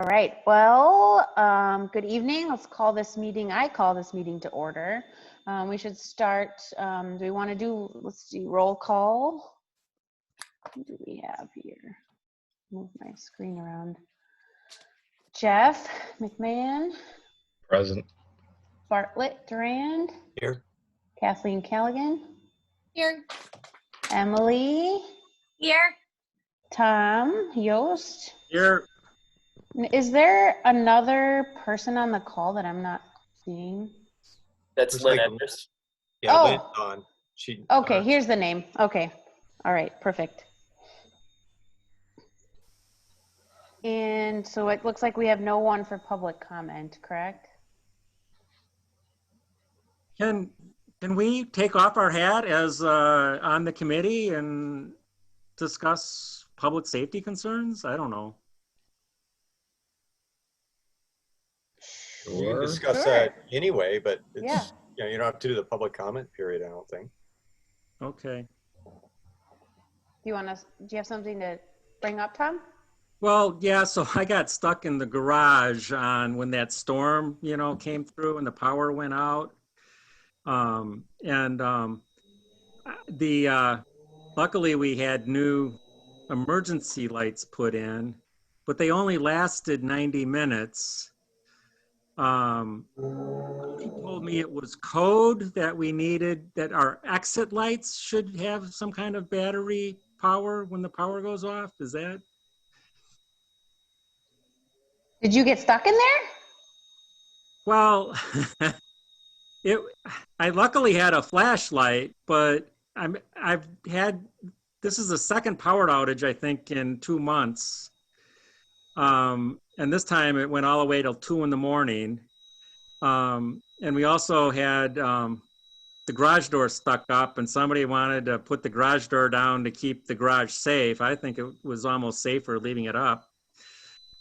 All right, well, good evening. Let's call this meeting, I call this meeting to order. We should start, do we want to do, let's see, roll call. Who do we have here? Move my screen around. Jeff McMahon. Present. Bartlett Durand. Here. Kathleen Callaghan. Here. Emily. Here. Tom Yost. Here. Is there another person on the call that I'm not seeing? That's Lynn Edris. Yeah, Oh. Lynn's on. Okay, here's the name. Okay. All right, perfect. And so it looks like we have no one for public comment, correct? Can we take off our hat as on the committee and discuss public safety concerns? I don't know. We can Sure. discuss Sure. that anyway, but it's, Yeah. you know, you don't have to do the public comment period, I don't think. Okay. Do you have something to bring up, Tom? Well, yeah, so I got stuck in the garage on when that storm, came through and the power went out. Luckily we had new emergency lights put in, but they only lasted 90 minutes. He told me it was code that we needed, that our exit lights should have some kind of battery power when the power goes off. Is that? Did you get stuck in there? Well, I luckily had a flashlight, but this is the second power outage, I think, in 2 months. And this time it went all the way till 2 in the morning. And we also had the garage door stuck up and somebody wanted to put the garage door down to keep the garage safe. I think it was almost safer leaving it up.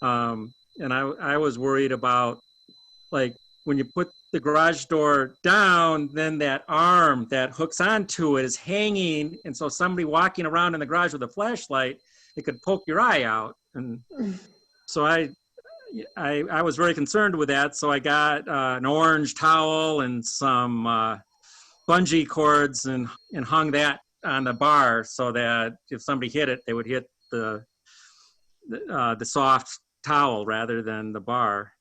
And I was worried about, like, when you put the garage door down, then that arm that hooks onto it is hanging. And so somebody walking around in the garage with a flashlight, it could poke your eye out. And so I was very concerned with that. So I got an orange towel and some bungee cords and hung that on the bar so that if somebody hit it, they would hit the soft towel rather than the bar.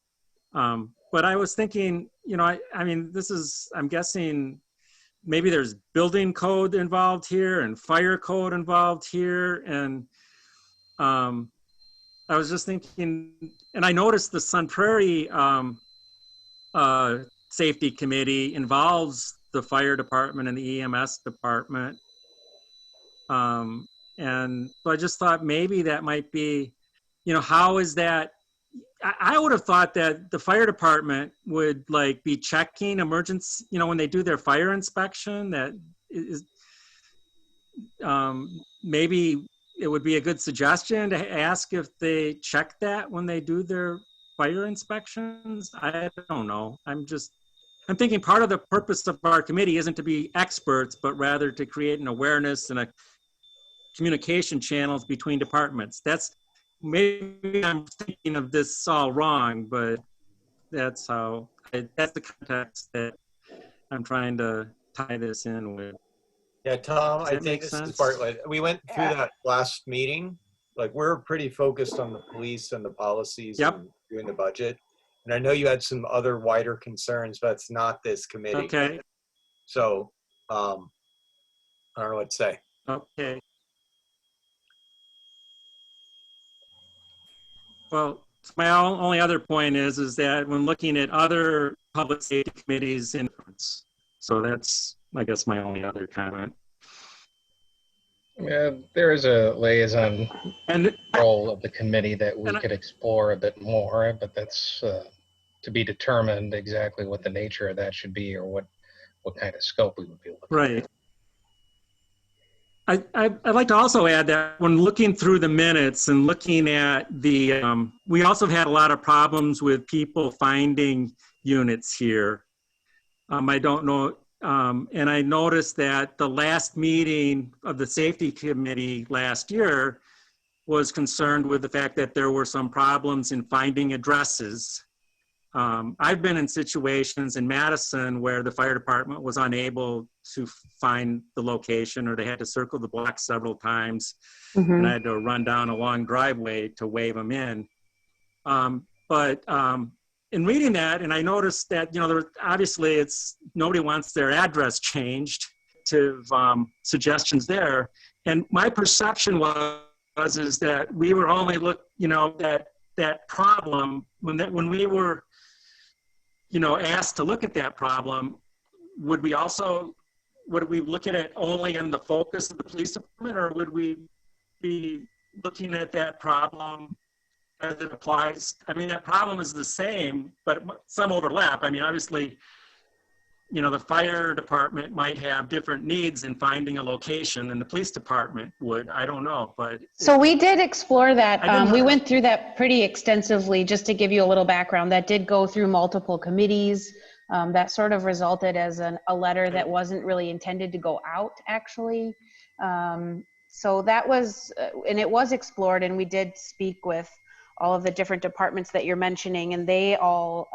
But I was thinking, I mean, I'm guessing maybe there's building code involved here and fire code involved here. And I was just thinking, and I noticed the Sun Prairie Safety Committee involves the fire department and the EMS department. And so I just thought maybe that might be, how is that? I would have thought that the fire department would be checking emergency, when they do their fire inspection, that is, maybe it would be a good suggestion to ask if they check that when they do their fire inspections. I don't know. I'm thinking part of the purpose of our committee isn't to be experts, but rather to create an awareness and a communication channels between departments. Maybe I'm thinking of this all wrong, but that's the context that I'm trying to tie this in with. Yeah, Tom, I think this is Bartlett. We went through that last meeting. We're pretty focused on the police and the policies and doing the budget. And I know you had some other wider concerns, but it's not this committee. Okay. So, I don't know what to say. Okay. Well, my only other point is that when looking at other public safety committees, so that's, I guess, my only other comment. Yeah, there is a liaison And role of the committee that we could explore a bit more, but that's to be determined exactly what the nature of that should be or what kind of scope we would be looking at. right. I'd like to also add that when looking through the minutes and looking at we also had a lot of problems with people finding units here. I don't know, and I noticed that the last meeting of the safety committee last year, was concerned with the fact that there were some problems in finding addresses. I've been in situations in Madison where the fire department was unable to find the location, or they had to circle the block several times, and I had to run down a long driveway to wave them in. But in reading that, and I noticed that, you know, there, obviously nobody wants their address changed to suggestions there. And my perception is that we were only that problem, when we were, you know, asked to look at that problem, would we look at it only in the focus of the police department, or would we be looking at that problem as it applies? I mean, that problem is the same, but some overlap. I mean, obviously, you know, the fire department might have different needs in finding a location than the police department would. I don't know, but. So we did explore that. We went through that pretty extensively, just to give you a little background. That did go through multiple committees. That sort of resulted as a letter that wasn't really intended to go out, actually. So that was, and it was explored, and we did speak with all of the different departments that you're mentioning, and they all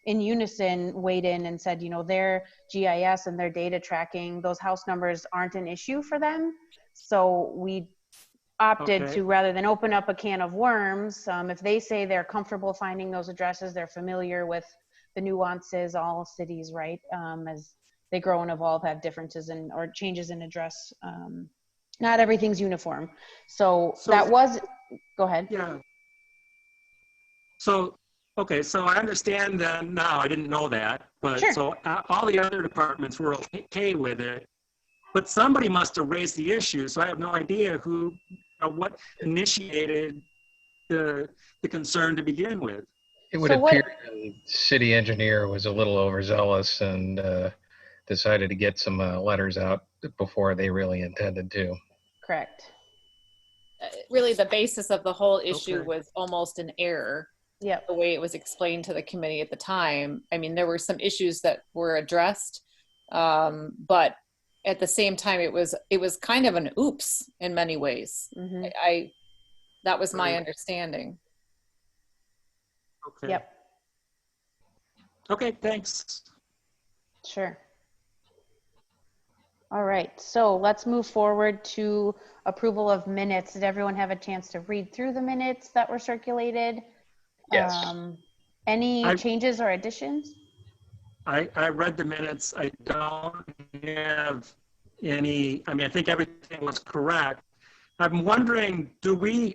in unison weighed in and said, you know, their GIS and their data tracking, those house numbers aren't an issue for them. So we opted to, rather than open up a can of worms, if they say they're comfortable finding those addresses, they're familiar with the nuances, all cities, right, as they grow and evolve, have differences or changes in address. Not everything's uniform. So that was, go ahead. Yeah. So, okay, so I understand that now. I didn't know that, but Sure. So all the other departments were okay with it, but somebody must have raised the issue. So I have no idea what initiated the concern to begin with. It would appear the city engineer was a little overzealous and decided to get some letters out before they really intended to. Correct. Really, the basis of the whole issue was almost an error. Yeah. The way it was explained to the committee at the time. I mean, there were some issues that were addressed, but at the same time, it was kind of an oops in many ways. That was my understanding. Okay. Yep. Okay, thanks. Sure. All right, so let's move forward to approval of minutes. Did everyone have a chance to read through the minutes that were circulated? Yes. Any changes or additions? I read the minutes. I don't have any, I mean, I think everything was correct. I'm wondering,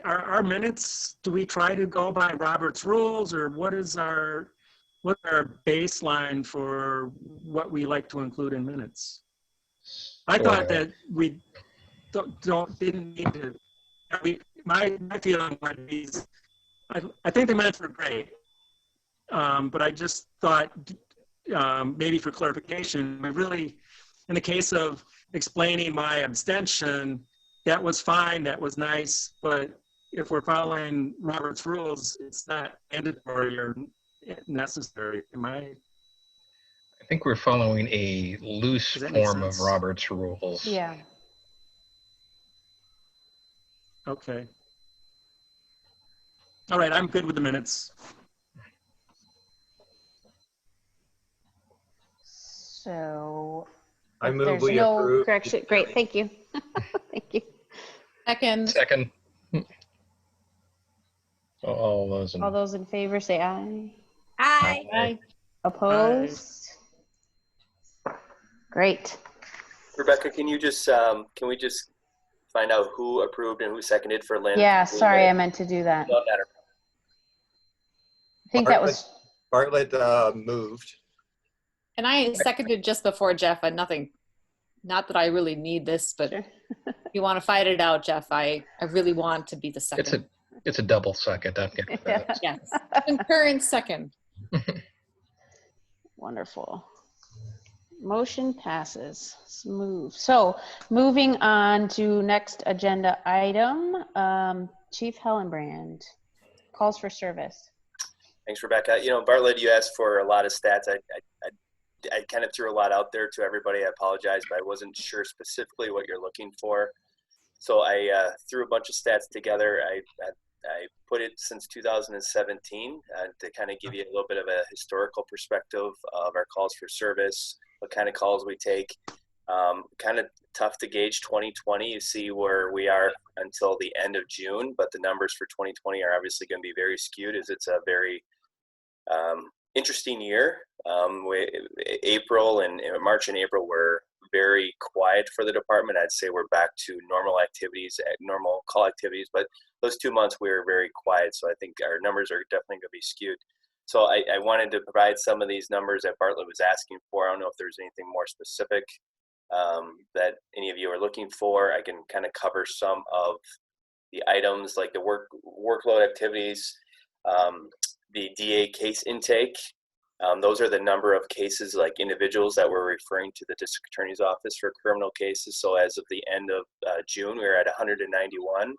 our minutes, do we try to go by Robert's rules, or what's our baseline for what we like to include in minutes? I thought that we didn't need to, my feeling would be, I think the minutes were great, but I just thought maybe for clarification, really, in the case of explaining my abstention, that was fine, that was nice, but if we're following Robert's rules, it's not mandatory or necessary. I think we're following a loose form of Robert's rules. Yeah. Okay. All right, I'm good with the minutes. So I move there's we no approve. correction. Great, thank you. Thank you. Second. All those in favor say aye. Aye. Opposed? Great. Rebecca, can you just can we just find out who approved and who seconded for Lynn? Yeah, sorry, I meant to do that. No matter. I think that was Bartlett moved. And I seconded just before Jeff. Not that I really need this, but sure. If you want to fight it out, Jeff, I really want to be the second. It's a double second. I'm getting that. Yes. Concurrent second. Wonderful. Motion passes. Smooth. So moving on to next agenda item, Chief Hellenbrand, calls for service. Thanks, Rebecca. You know, Bartlett, you asked for a lot of stats. I kind of threw a lot out there to everybody. I apologize, but I wasn't sure specifically what you're looking for. So I threw a bunch of stats together. I put it since 2017 to kind of give you a little bit of a historical perspective of our calls for service, what kind of calls we take. Kind of tough to gauge 2020. You see where we are until the end of June, but the numbers for 2020 are obviously going to be very skewed, as it's a very interesting year. April and March and April were very quiet for the department. I'd say we're back to normal activities, normal call activities, but those 2 months we were very quiet. So I think our numbers are definitely going to be skewed. So I wanted to provide some of these numbers that Bartlett was asking for. I don't know if there's anything more specific that any of you are looking for. I can kind of cover some of the items like the workload activities, the DA case intake. Those are the number of cases, like individuals that we're referring to the district attorney's office for criminal cases. So as of the end of June, we were at 191.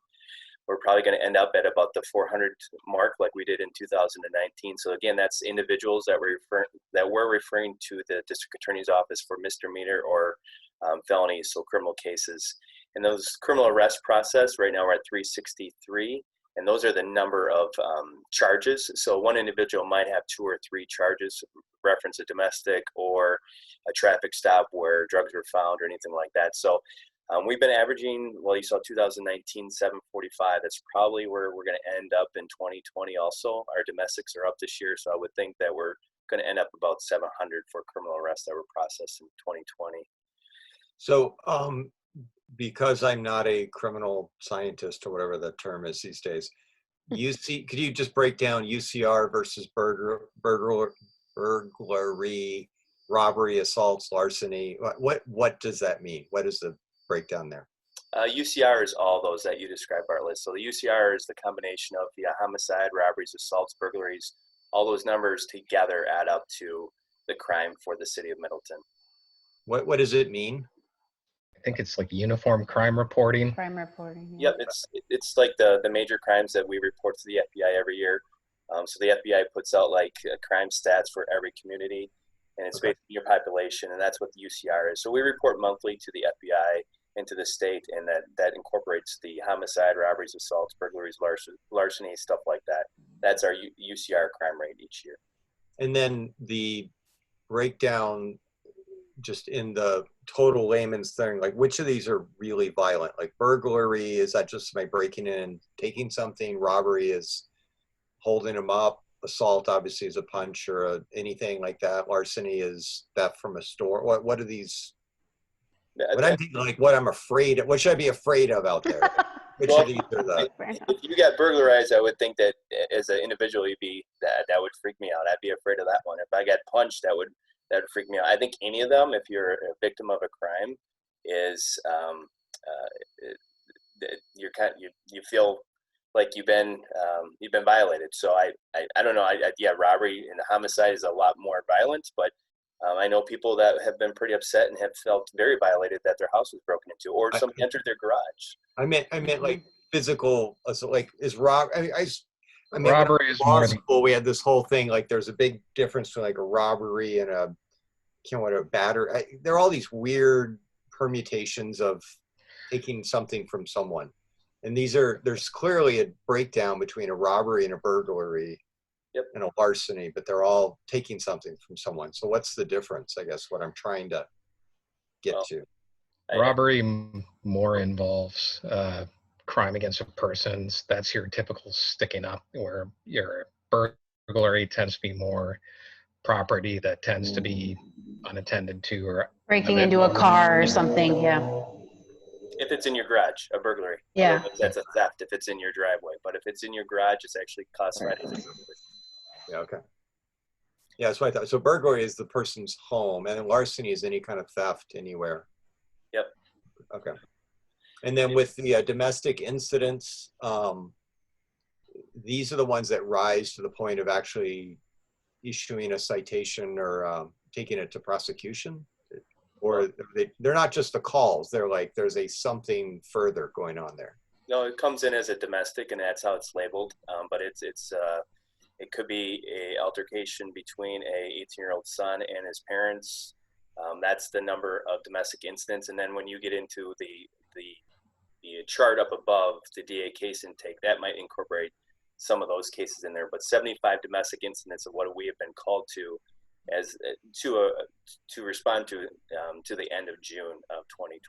We're probably going to end up at about the 400 mark, like we did in 2019. So again, that's individuals that we're referring to the district attorney's office for misdemeanor or felonies, so criminal cases. And those criminal arrest process, right now we're at 363. And those are the number of charges. So one individual might have 2 or 3 charges, reference a domestic or a traffic stop where drugs were found or anything like that. So we've been averaging, well, you saw 2019, 745. That's probably where we're going to end up in 2020 also. Our domestics are up this year, so I would think that we're going to end up about 700 for criminal arrests that were processed in 2020. So because I'm not a criminal scientist or whatever the term is these days, could you just break down UCR versus burglary, robbery, assaults, larceny? What does that mean? What is the breakdown there? UCR is all those that you described, Bartlett. So the UCR is the combination of the homicide, robberies, assaults, burglaries. All those numbers together add up to the crime for the city of Middleton. What does it mean? I think it's like uniform crime reporting. Crime reporting. Yeah. Yep, it's like the major crimes that we report to the FBI every year. So the FBI puts out like crime stats for every community, and it's based on your population, and that's what the UCR is. So we report monthly to the FBI and to the state, and that incorporates the homicide, robberies, assaults, burglaries, larceny, stuff like that. That's our UCR crime rate each year. And then the breakdown, just in the total layman's thing, like which of these are really violent? Like burglary, is that just somebody breaking in and taking something? Robbery is holding them up. Assault obviously is a punch or anything like that. Larceny is theft from a store. What are these? What I'm afraid of, what should I be afraid of out there? Which of these are the? If you got burglarized, I would think that as an individual, that would freak me out. I'd be afraid of that one. If I got punched, that would freak me out. I think any of them, if you're a victim of a crime, is you feel like you've been violated. So I don't know. Yeah, robbery and homicide is a lot more violent, but I know people that have been pretty upset and have felt very violated that their house was broken into or somebody entered their garage. I meant like physical. So like is robbery? I mean, robbery is more. School, we had this whole thing. Like, there's a big difference between like a robbery and a battery. There are all these weird permutations of taking something from someone, and there's clearly a breakdown between a robbery and a burglary, and a larceny, but they're all taking something from someone. So what's the difference? I guess what I'm trying to get to. Robbery more involves crime against a person. That's your typical sticking up, where your burglary tends to be more property that tends to be unattended to, or breaking into a car or something. Yeah. If it's in your garage, a burglary. Yeah. That's a theft if it's in your driveway. But if it's in your garage, it's actually classified as a burglary. Yeah. Okay. Yeah, that's what I thought. So burglary is the person's home, and then larceny is any kind of theft anywhere. Yep. Okay. And then with the domestic incidents, these are the ones that rise to the point of actually issuing a citation or taking it to prosecution, or they're not just the calls. They're like there's something further going on there. No, it comes in as a domestic, and that's how it's labeled. But it could be a altercation between a 18-year-old son and his parents. That's the number of domestic incidents. And then when you get into the chart up above, the DA case intake, that might incorporate some of those cases in there. But 75 domestic incidents of what we have been called to as to respond to the end of June of 2020.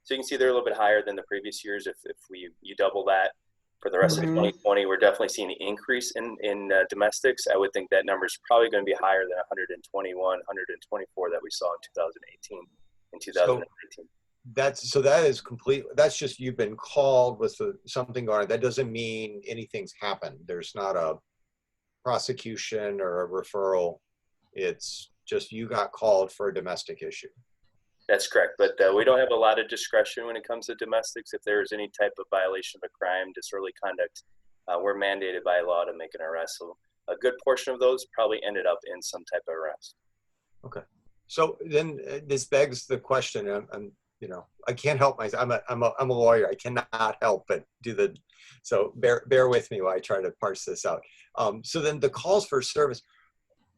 So you can see they're a little bit higher than the previous years. If you double that for the rest of 2020, we're definitely seeing an increase in domestics. I would think that number is probably going to be higher than 121, 124 that we saw in 2018 and 2019. That is complete. That's just you've been called with something going on. That doesn't mean anything's happened. There's not a prosecution or a referral. It's just you got called for a domestic issue. That's correct, but we don't have a lot of discretion when it comes to domestics. If there is any type of violation of a crime, disorderly conduct, we're mandated by law to make an arrest. So a good portion of those probably ended up in some type of arrest. Okay. So then this begs the question, I can't help myself. I'm a lawyer. I cannot help but do the, so bear with me while I try to parse this out. So then the calls for service,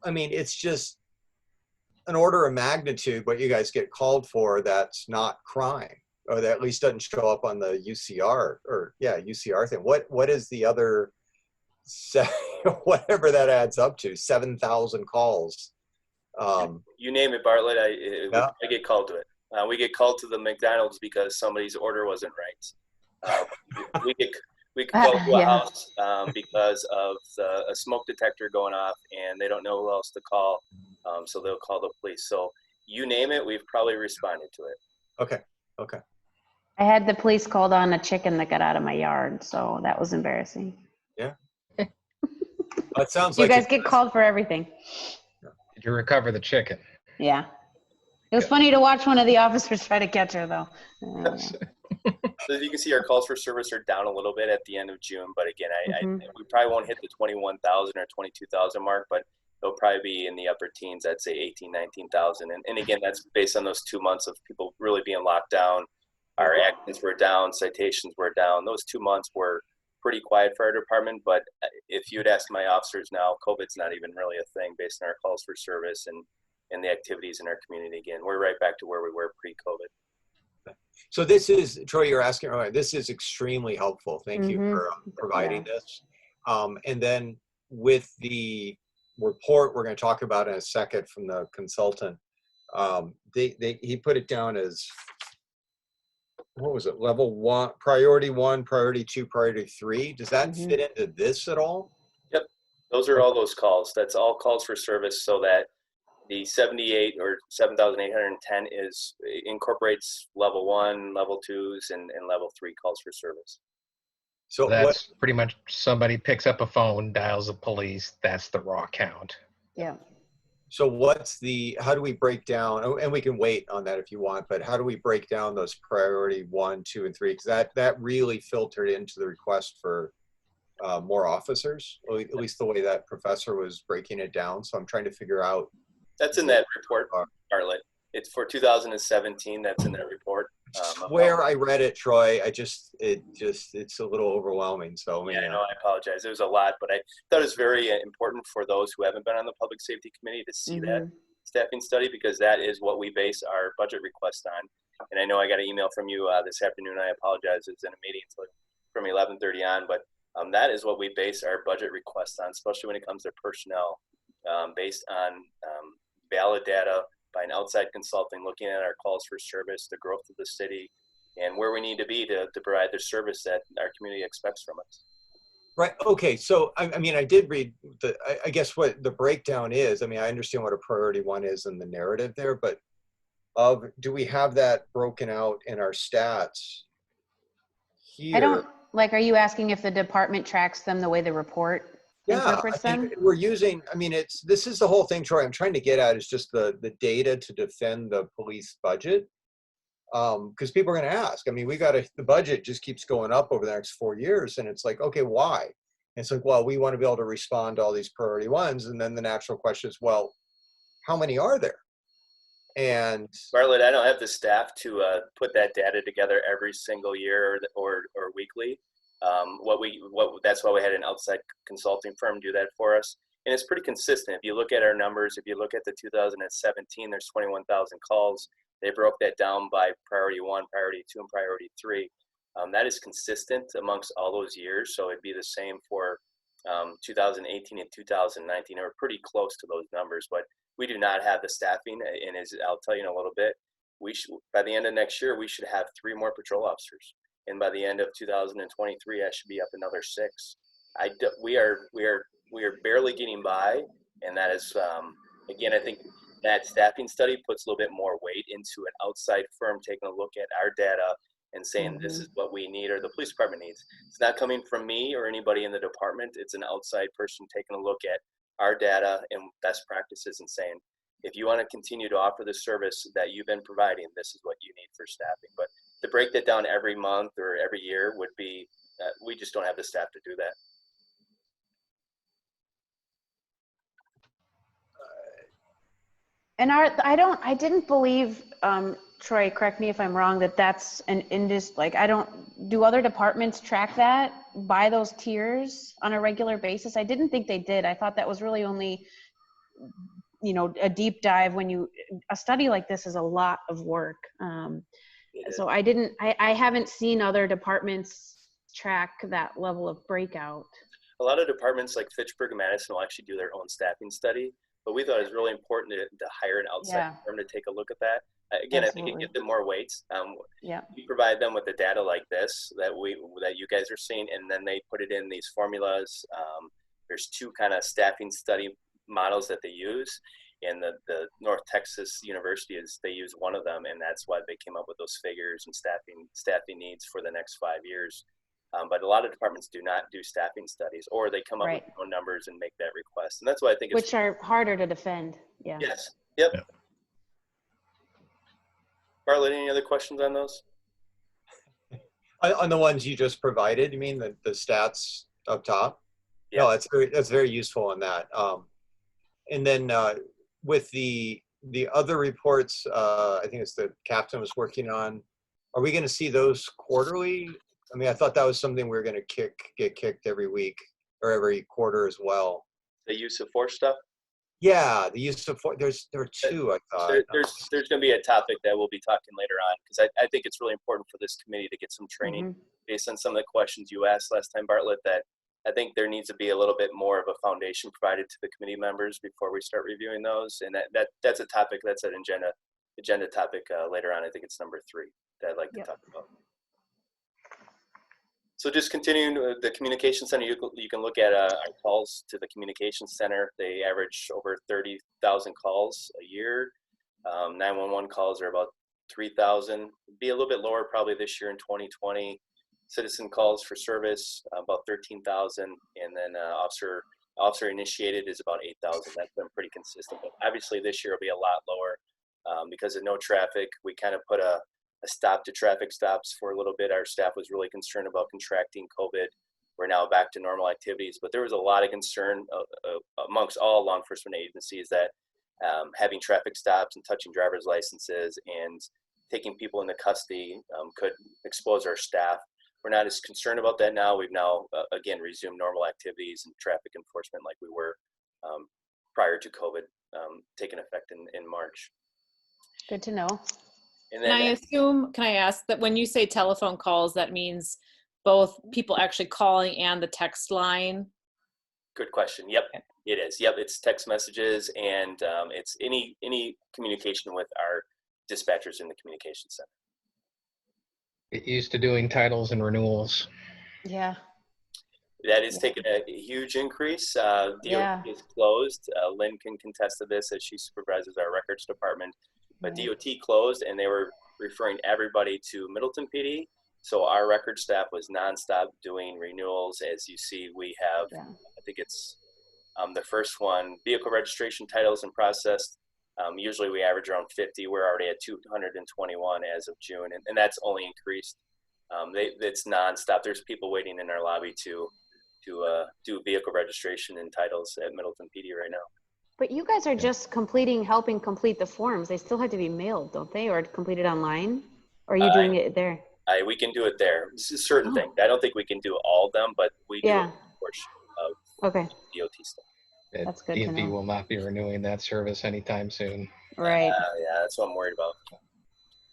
it's just an order of magnitude what you guys get called for that's not crime, or that at least doesn't show up on the UCR UCR thing. What is the other, whatever that adds up to, 7,000 calls? You name it, Bartlett. I get called to it. We get called to the McDonald's because somebody's order wasn't right. We get called to a house because of a smoke detector going off, and they don't know who else to call, so they'll call the police. So you name it, we've probably responded to it. Okay. I had the police called on a chicken that got out of my yard, so that was embarrassing. Yeah. That sounds you like guys get called for everything. Did you recover the chicken? Yeah. It was funny to watch one of the officers try to catch her, though. So as you can see, our calls for service are down a little bit at the end of June, but again, we probably won't hit the 21,000 or 22,000 mark, but it'll probably be in the upper teens. I'd say 18, 19,000. And again, that's based on those 2 months of people really being locked down. Our accidents were down, citations were down. Those 2 months were pretty quiet for our department, but if you'd ask my officers now, COVID's not even really a thing based on our calls for service and the activities in our community. Again, we're right back to where we were pre-COVID. So this is, Troy, you're asking, all right, this is extremely helpful. Thank you for providing this. And then with the report we're going to talk about in a second from the consultant, he put it down as, what was it, level 1, priority 1, priority 2, priority 3. Does that fit into this at all? Yep, those are all those calls. That's all calls for service, so that the 78 or 7,810 incorporates level 1, level 2s, and level 3 calls for service. So that's pretty much somebody picks up a phone, dials the police. That's the raw count. Yeah. So how do we break down, and we can wait on that if you want, but how do we break down those priority 1, 2, and 3? Because that really filtered into the request for more officers, at least the way that professor was breaking it down. So I'm trying to figure out. That's in that report, Bartlett. It's for 2017. That's in that report. Where I read it, Troy, it's a little overwhelming. So yeah, I know. I apologize. There was a lot, but I thought it was very important for those who haven't been on the public safety committee to see that staffing study, because that is what we base our budget request on. And I know I got an email from you this afternoon. I apologize. It's in a meeting from 11:30 on, but that is what we base our budget request on, especially when it comes to personnel, based on valid data by an outside consulting, looking at our calls for service, the growth of the city, and where we need to be to provide the service that our community expects from us. Right. Okay. So, I did read I guess what the breakdown is. I understand what a priority 1 is in the narrative there, but do we have that broken out in our stats here? I don't, are you asking if the department tracks them the way the report interprets them? We're using, this is the whole thing, Troy, I'm trying to get at is just the data to defend the police budget. Because people are going to ask, the budget just keeps going up over the next 4 years. And it's like, okay, why? And it's like, well, we want to be able to respond to all these priority 1s. And then the natural question is, well, how many are there? And Bartlett, I don't have the staff to put that data together every single year or weekly. That's why we had an outside consulting firm do that for us. And it's pretty consistent. If you look at our numbers, if you look at the 2017, there's 21,000 calls. They broke that down by priority 1, priority 2, and priority 3. That is consistent amongst all those years. So it'd be the same for 2018 and 2019. We're pretty close to those numbers, but we do not have the staffing. And as I'll tell you in a little bit, by the end of next year, we should have 3 more patrol officers. And by the end of 2023, I should be up another 6. We are barely getting by. And that is, again, I think that staffing study puts a little bit more weight into an outside firm taking a look at our data and saying this is what we need or the police department needs. It's not coming from me or anybody in the department. It's an outside person taking a look at our data and best practices and saying, if you want to continue to offer the service that you've been providing, this is what you need for staffing. But to break that down every month or every year would be, we just don't have the staff to do that. And I didn't believe, Troy, correct me if I'm wrong, that's an do other departments track that by those tiers on a regular basis? I didn't think they did. I thought that was really only, a deep dive a study like this is a lot of work. So I haven't seen other departments track that level of breakout. A lot of departments like Fitchburg and Madison will actually do their own staffing study. But we thought it was really important to hire an outside firm to take a look at that. Again, absolutely. I think it gives them more weight. We provide them with the data like this that you guys are seeing, and then they put it in these formulas. There's 2 kind of staffing study models that they use, and the North Texas University they use one of them, and that's why they came up with those figures and staffing needs for the next 5 years. But a lot of departments do not do staffing studies, or they come up with their own numbers and make that request. And that's why I think which are harder to defend. Yeah. Yes. Yep. Yeah. Bartlett, any other questions on those? On the ones you just provided, you mean the stats up top? Yeah. No, that's very useful on that. And then with the other reports, I think it's the captain was working on. Are we going to see those quarterly? I mean, I thought that was something we were going to get kicked every week or every quarter as well. The use of force stuff? Yeah, the use of force. There were 2, I thought. There's going to be a topic that we'll be talking later on, because I think it's really important for this committee to get some training based on some of the questions you asked last time, Bartlett, that I think there needs to be a little bit more of a foundation provided to the committee members before we start reviewing those. And that's a topic, that's an agenda topic later on. I think it's number 3 that I'd like to talk about. So just continuing the communication center, you can look at our calls to the communication center. They average over 30,000 calls a year. 911 calls are about 3,000. Be a little bit lower probably this year in 2020. Citizen calls for service, about 13,000. And then officer initiated is about 8,000. That's been pretty consistent. But obviously this year will be a lot lower because of no traffic. We kind of put a stop to traffic stops for a little bit. Our staff was really concerned about contracting COVID. We're now back to normal activities, but there was a lot of concern amongst all law enforcement agencies that having traffic stops and touching driver's licenses and taking people into custody could expose our staff. We're not as concerned about that now. We've now, again, resumed normal activities and traffic enforcement like we were prior to COVID taking effect in March. Good to know. And then, can I ask that when you say telephone calls, that means both people actually calling and the text line? Good question. Yep, it is. Yep, it's text messages and it's any communication with our dispatchers in the communication center. Get used to doing titles and renewals. Yeah. That is taking a huge increase. DOT is closed. Lynn can contest to this as she supervises our records department. But DOT closed and they were referring everybody to Middleton PD. So our record staff was nonstop doing renewals. As you see, we have, I think it's the first one, vehicle registration titles and processed. Usually we average around 50. We're already at 221 as of June. And that's only increased. It's nonstop. There's people waiting in our lobby to do vehicle registration and titles at Middleton PD right now. But you guys are just helping complete the forms. They still have to be mailed, don't they? Or completed online? Or are you doing it there? We can do it there. This is certain things. I don't think we can do all of them, but we do a portion of DOT stuff. That's good to know. DMV will not be renewing that service anytime soon. Right. Yeah, that's what I'm worried about.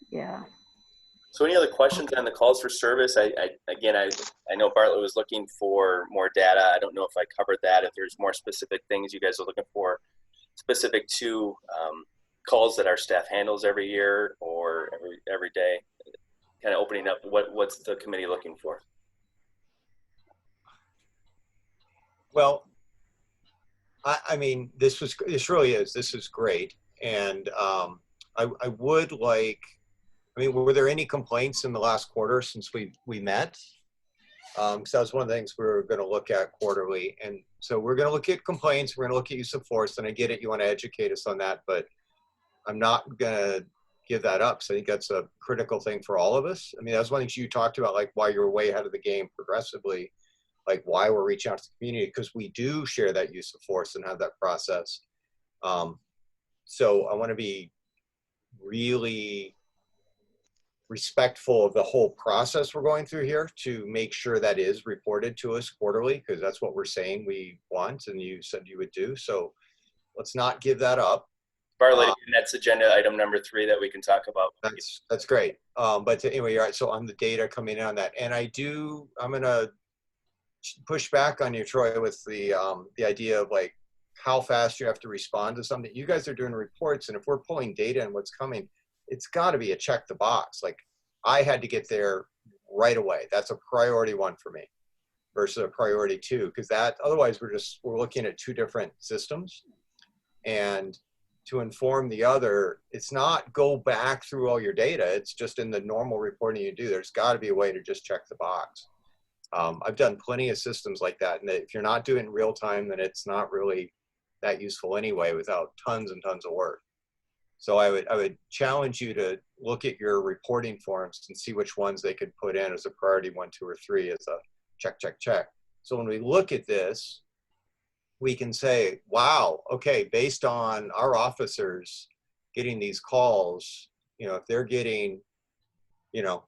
Yeah. So any other questions on the calls for service? I know Bartlett was looking for more data. I don't know if I covered that. If there's more specific things you guys are looking for, specific to calls that our staff handles every year or every day, kind of opening up what's the committee looking for? Well, I mean, this really is great. And I would like, I mean, were there any complaints in the last quarter since we met? Because that was one of the things we were going to look at quarterly. And so we're going to look at complaints. We're going to look at use of force. And I get it. You want to educate us on that. But I'm not going to give that up. So I think that's a critical thing for all of us. I mean, that's one of the things you talked about, like why you're way ahead of the game progressively, like why we're reaching out to the community, because we do share that use of force and have that process. So I want to be really respectful of the whole process we're going through here to make sure that is reported to us quarterly, because that's what we're saying we want and you said you would do. So let's not give that up. Bartlett, that's agenda item number 3 that we can talk about. That's great. But anyway, you're right. So on the data coming in on that, and I'm going to push back on you, Troy, with the idea of like how fast you have to respond to something. You guys are doing reports, and if we're pulling data and what's coming, it's got to be a check the box. Like I had to get there right away. That's a priority 1 for me versus a priority 2, because that otherwise we're looking at 2 different systems. And to inform the other, it's not go back through all your data. It's just in the normal reporting you do. There's got to be a way to just check the box. I've done plenty of systems like that. And if you're not doing it in real time, then it's not really that useful anyway without tons and tons of work. So I would challenge you to look at your reporting forms and see which ones they could put in as a priority 1, 2, or 3 as a check, check, check. So when we look at this, we can say, wow, okay, based on our officers getting these calls, you know, if they're getting, you know,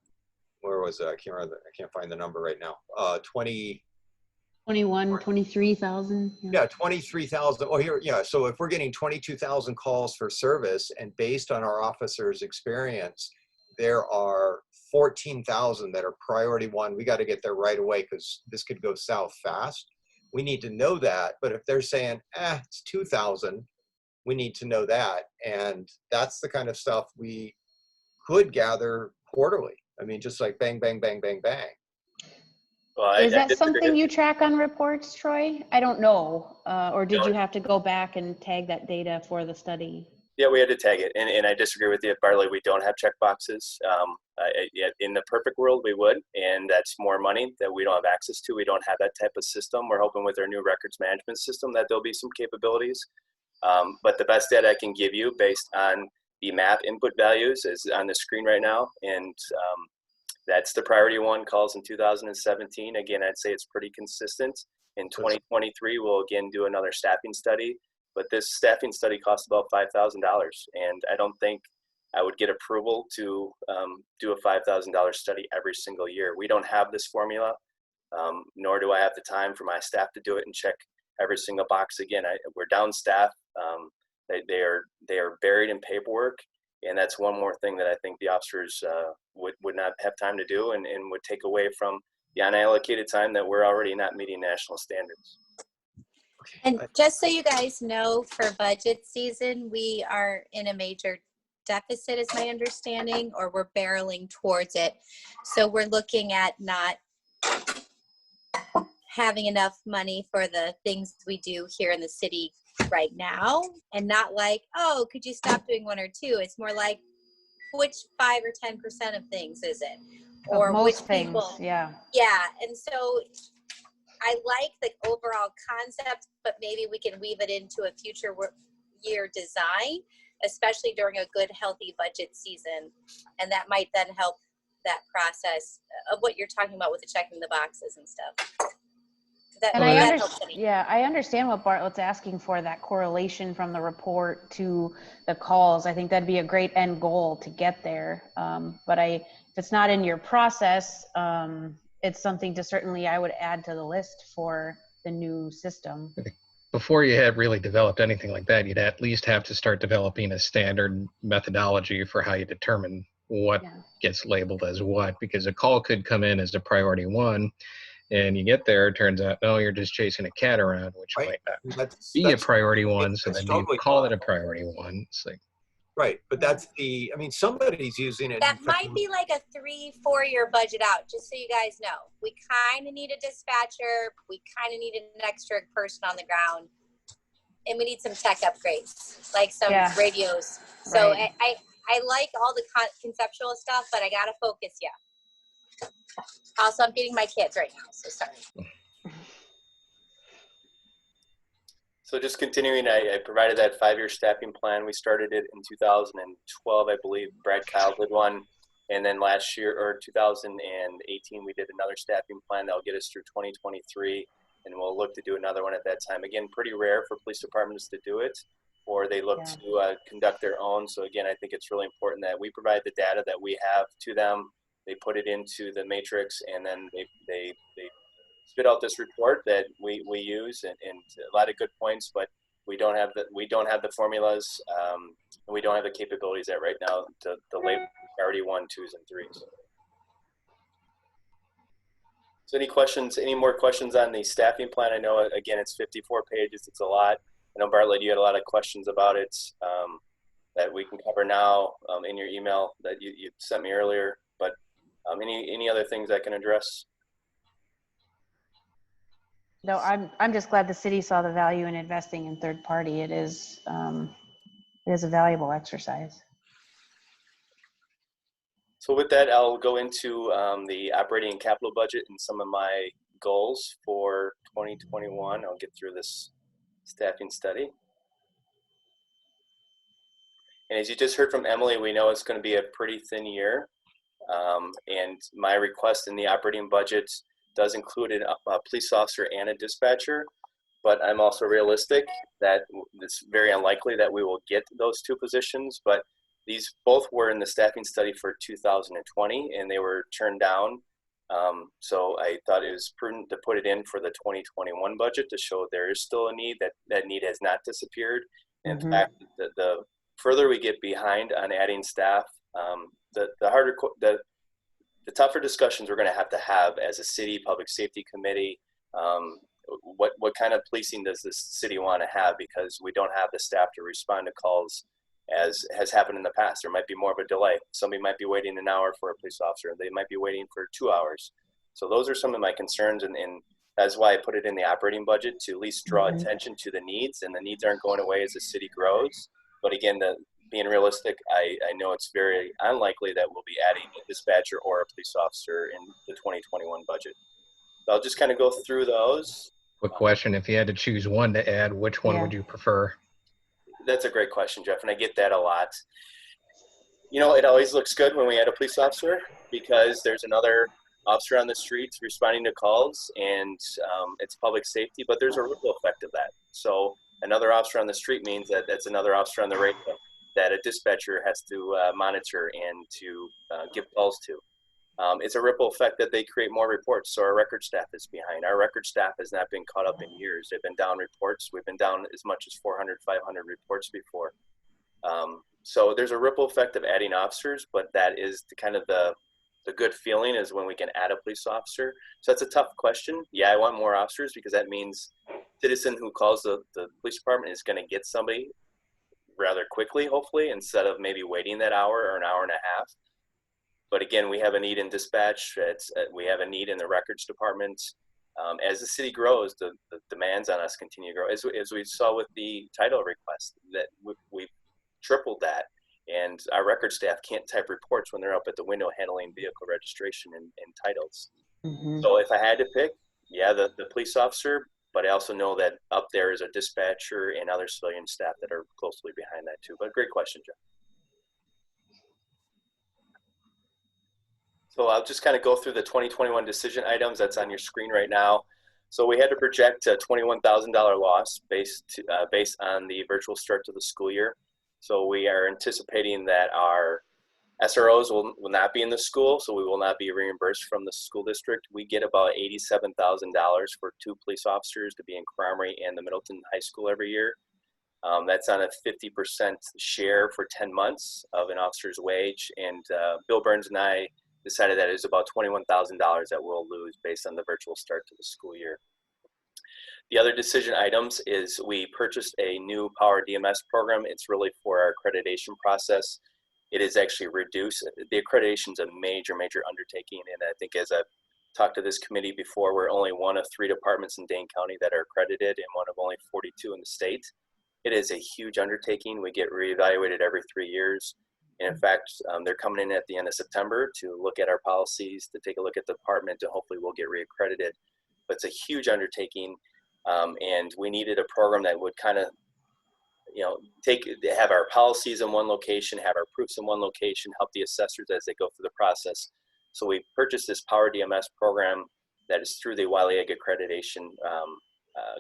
where was it? I can't find the number right now. 23,000. Yeah, 23,000. Oh, here, yeah. So if we're getting 22,000 calls for service, and based on our officers' experience, there are 14,000 that are priority 1. We got to get there right away because this could go south fast. We need to know that. But if they're saying, it's 2,000, we need to know that. And that's the kind of stuff we could gather quarterly. I mean, just like bang, bang, bang, bang, bang. Well, Is that something you track on reports, Troy? I don't know. Or did you have to go back and tag that data for the study? Yeah, we had to tag it. And I disagree with you, Bartley. We don't have check boxes. In the perfect world, we would. And that's more money that we don't have access to. We don't have that type of system. We're hoping with our new records management system that there'll be some capabilities. But the best data I can give you based on the map input values is on the screen right now. And that's the priority 1 calls in 2017. Again, I'd say it's pretty consistent. In 2023, we'll again do another staffing study. But this staffing study costs about $5,000, and I don't think I would get approval to do a $5,000 study every single year. We don't have this formula, nor do I have the time for my staff to do it and check every single box. Again, we're down staff. They are buried in paperwork, and that's one more thing that I think the officers would not have time to do and would take away from the unallocated time that we're already not meeting national standards. And just so you guys know, for budget season, we are in a major deficit, is my understanding, or we're barreling towards it. So we're looking at not having enough money for the things we do here in the city right now, and not like, oh, could you stop doing 1 or 2? It's more like, which 5 or 10% of things is it? Or most which things, people? yeah. Yeah, and so I like the overall concept, but maybe we can weave it into a future year design, especially during a good, healthy budget season. And that might then help that process of what you're talking about with the checking the boxes and stuff. I understand what Bartlett's asking for, that correlation from the report to the calls. I think that'd be a great end goal to get there. But if it's not in your process, it's something I would add to the list for the new system. Before you had really developed anything like that, you'd at least have to start developing a standard methodology for how you determine what Yeah. gets labeled as what, because a call could come in as a priority 1, and you get there, it turns out, no, you're just chasing a cat around, which Right. might not That's be a priority 1, so that's then you totally call it fine. a priority 1. It's like, Right, but that's the, I mean, somebody's using it. That might be like a 3-4 year budget out, just so you guys know. We kind of need a dispatcher. We kind of need an extra person on the ground. And we need some tech upgrades, like some radios. So Right. I like all the conceptual stuff, but I got to focus, Also, I'm feeding my kids right now, so sorry. So just continuing, I provided that 5-year staffing plan. We started it in 2012, I believe. Brad Kyle did one. And then last year, or 2018, we did another staffing plan that'll get us through 2023. And we'll look to do another one at that time. Again, pretty rare for police departments to do it, or they look to conduct their own. So again, I think it's really important that we provide the data that we have to them. They put it into the matrix, and then they spit out this report that we use, and a lot of good points, but we don't have the formulas, and we don't have the capabilities that right now to label priority 1, 2s, and 3s. So any more questions on the staffing plan? I know, again, it's 54 pages. It's a lot. I know, Bartlett, you had a lot of questions about it that we can cover now in your email that you sent me earlier. But any other things I can address? No, I'm just glad the city saw the value in investing in third party. It is a valuable exercise. So with that, I'll go into the operating and capital budget and some of my goals for 2021. I'll get through this staffing study. And as you just heard from Emily, we know it's going to be a pretty thin year. And my request in the operating budget does include a police officer and a dispatcher, but I'm also realistic that it's very unlikely that we will get those 2 positions, but these both were in the staffing study for 2020 and they were turned down. So I thought it was prudent to put it in for the 2021 budget to show there is still a need, that need has not disappeared. In fact, the further we get behind on adding staff, the tougher discussions we're going to have as a city public safety committee. What kind of policing does this city want to have? Because we don't have the staff to respond to calls as has happened in the past. There might be more of a delay. Somebody might be waiting an hour for a police officer. They might be waiting for 2 hours. So those are some of my concerns, and that's why I put it in the operating budget, to at least draw attention to the needs, and the needs aren't going away as the city grows. But again, being realistic, I know it's very unlikely that we'll be adding a dispatcher or a police officer in the 2021 budget. So I'll just kind of go through those. quick question, if you had to choose one to add, which one would you prefer? That's a great question, Jeff, and I get that a lot. You know, it always looks good when we add a police officer because there's another officer on the streets responding to calls, and it's public safety, but there's a ripple effect of that. So another officer on the street means that that's another officer on the radio that a dispatcher has to monitor and to give calls to. It's a ripple effect that they create more reports, so our record staff is behind. Our record staff has not been caught up in years. They've been down reports. We've been down as much as 400, 500 reports before. So there's a ripple effect of adding officers, but that is the good feeling is when we can add a police officer. So that's a tough question. Yeah, I want more officers because that means citizen who calls the police department is going to get somebody rather quickly, hopefully, instead of maybe waiting that hour or an hour and a half. But again, we have a need in dispatch. We have a need in the records department. As the city grows, the demands on us continue to grow. As we saw with the title request, that we've tripled that. And our record staff can't type reports when they're up at the window handling vehicle registration and titles. So if I had to pick, yeah, the police officer, but I also know that up there is a dispatcher and other civilian staff that are closely behind that too. But great question, Jeff. So I'll just kind of go through the 2021 decision items that's on your screen right now. So we had to project a $21,000 loss based on the virtual start to the school year. So we are anticipating that our SROs will not be in the school, so we will not be reimbursed from the school district. We get about $87,000 for 2 police officers to be in Cromery and the Middleton High School every year. That's on a 50% share for 10 months of an officer's wage. And Bill Burns and I decided that it was about $21,000 that we'll lose based on the virtual start to the school year. The other decision items is we purchased a new Power DMS program. It's really for our accreditation process. It is actually reduced. The accreditation is a major, major undertaking. And I think as I've talked to this committee before, we're only one of 3 departments in Dane County that are accredited and one of only 42 in the state. It is a huge undertaking. We get reevaluated every 3 years. And in fact, they're coming in at the end of September to look at our policies, to take a look at the department, and hopefully we'll get reaccredited. But it's a huge undertaking. And we needed a program that would kind of, have our policies in one location, have our proofs in one location, help the assessors as they go through the process. So we purchased this Power DMS program that is through the WILEAG accreditation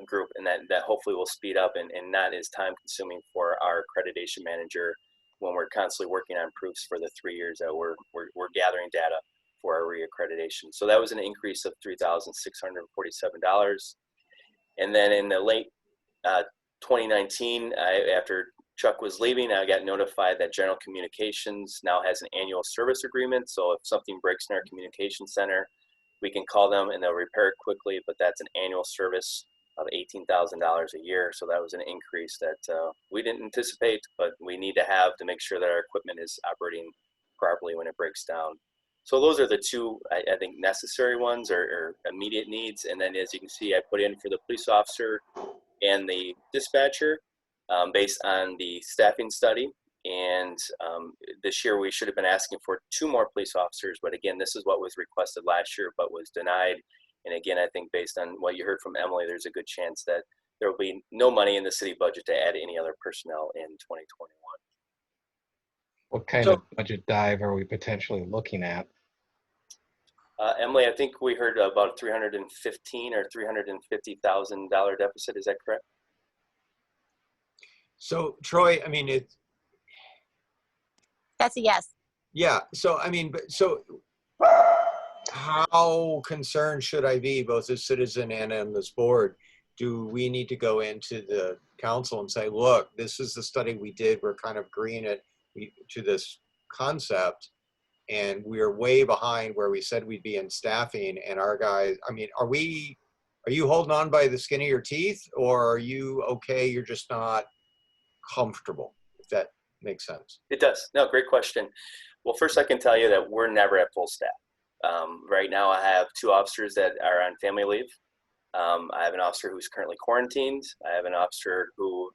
group, and that hopefully will speed up and not as time consuming for our accreditation manager when we're constantly working on proofs for the 3 years that we're gathering data for our reaccreditation. So that was an increase of $3,647. And then in the late 2019, after Chuck was leaving, I got notified that General Communications now has an annual service agreement. So if something breaks in our communication center, we can call them and they'll repair it quickly, but that's an annual service of $18,000 a year. So that was an increase that we didn't anticipate, but we need to have to make sure that our equipment is operating properly when it breaks down. So those are the 2, I think, necessary ones or immediate needs. And then as you can see, I put in for the police officer and the dispatcher based on the staffing study. And this year we should have been asking for 2 more police officers. But again, this is what was requested last year, but was denied. And again, I think based on what you heard from Emily, there's a good chance that there will be no money in the city budget to add any other personnel in 2021. What kind of budget dive are we potentially looking at? Emily, I think we heard about $315 or $350,000 deficit. Is that correct? So Troy, I mean, That's a yes. yeah. So, I mean, how concerned should I be, both as citizen and on this board? Do we need to go into the council and say, look, this is the study we did. We're kind of agreeing to this concept, and we're way behind where we said we'd be in staffing, and our guys, I mean, are you holding on by the skin of your teeth, or are you okay, you're just not comfortable, if that makes sense? It does. No, great question. Well, first I can tell you that we're never at full staff. Right now I have 2 officers that are on family leave. I have an officer who's currently quarantined. I have an officer who,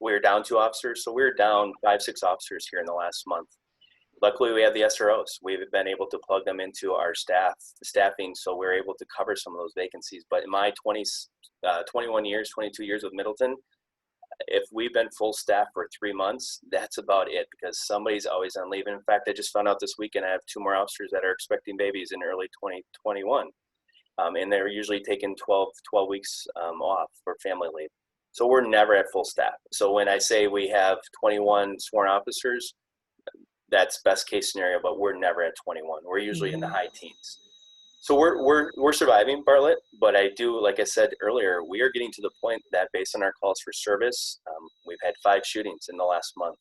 we're down 2 officers. So we're down 5-6 officers here in the last month. Luckily, we have the SROs. We've been able to plug them into our staffing, so we're able to cover some of those vacancies. But in my 21 years, 22 years with Middleton, if we've been full staff for 3 months, that's about it, because somebody's always on leave. And in fact, I just found out this weekend I have 2 more officers that are expecting babies in early 2021. And they're usually taking 12 weeks off for family leave. So we're never at full staff. So when I say we have 21 sworn officers, that's best case scenario, but we're never at 21. We're usually in the high teens. So we're surviving, Bartlett, but I do, like I said earlier, we are getting to the point that based on our calls for service, we've had 5 shootings in the last month.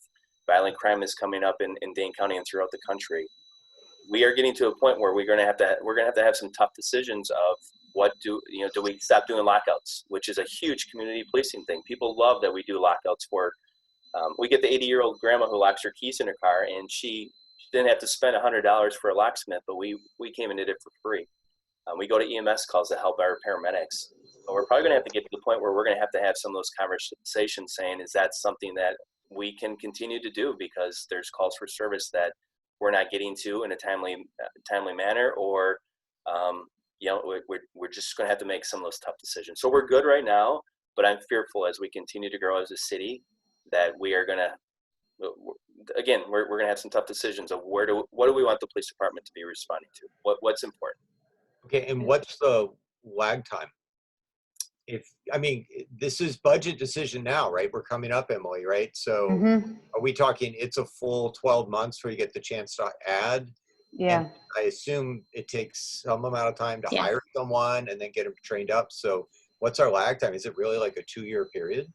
Violent crime is coming up in Dane County and throughout the country. We are getting to a point where we're going to have to have some tough decisions of what do we stop doing lockouts, which is a huge community policing thing. People love that we do lockouts for. We get the 80-year-old grandma who locks her keys in her car, and she didn't have to spend $100 for a locksmith, but we came and did it for free. We go to EMS calls to help our paramedics. But we're probably going to have to get to the point where we're going to have some of those conversations saying, is that something that we can continue to do because there's calls for service that we're not getting to in a timely manner, or we're just going to have to make some of those tough decisions. So we're good right now, but I'm fearful as we continue to grow as a city that we are going to, again, we're going to have some tough decisions of what do we want the police department to be responding to? What's important? Okay, and what's the lag time? This is budget decision now, right? We're coming up, Emily, right? So Are we talking it's a full 12 months where you get the chance to add? Yeah. And I assume it takes some amount of time to hire someone and then get them trained up. So what's our lag time? Is it really like a 2-year period?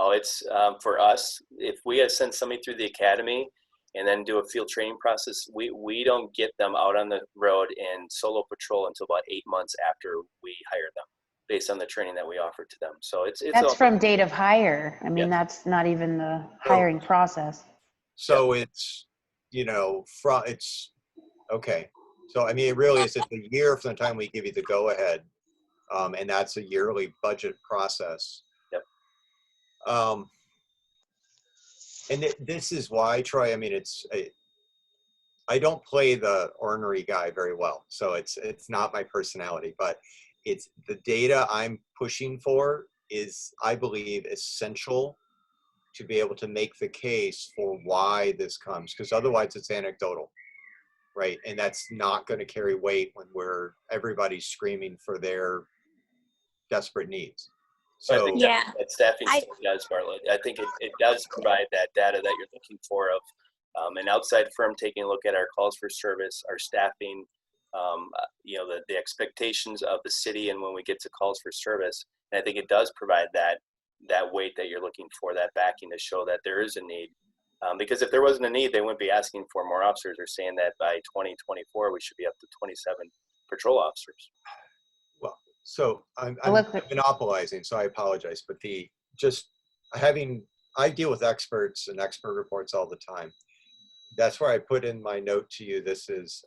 Oh, it's for us. If we had sent somebody through the academy and then do a field training process, we don't get them out on the road and solo patrol until about 8 months after we hire them, based on the training that we offer to them. So it's That's from date of hire. I mean, Yes. that's not even the hiring process. So it's, it's, okay. So, I mean, it really is, it's a year from the time we give you the go ahead. And that's a yearly budget process. Yep. And this is why, Troy, I mean, I don't play the ornery guy very well. So it's not my personality, but it's the data I'm pushing for is, I believe, essential to be able to make the case for why this comes, because otherwise it's anecdotal, right? And that's not going to carry weight when everybody's screaming for their desperate needs. So I So think that staffing still does, Bartlett. I think it does provide that data that you're looking for of an outside firm taking a look at our calls for service, our staffing, the expectations of the city, and when we get to calls for service. And I think it does provide that weight that you're looking for, that backing to show that there is a need. Because if there wasn't a need, they wouldn't be asking for more officers or saying that by 2024 we should be up to 27 patrol officers. Well, so I'm monopolizing, so I apologize, but I deal with experts and expert reports all the time. That's where I put in my note to you. This is,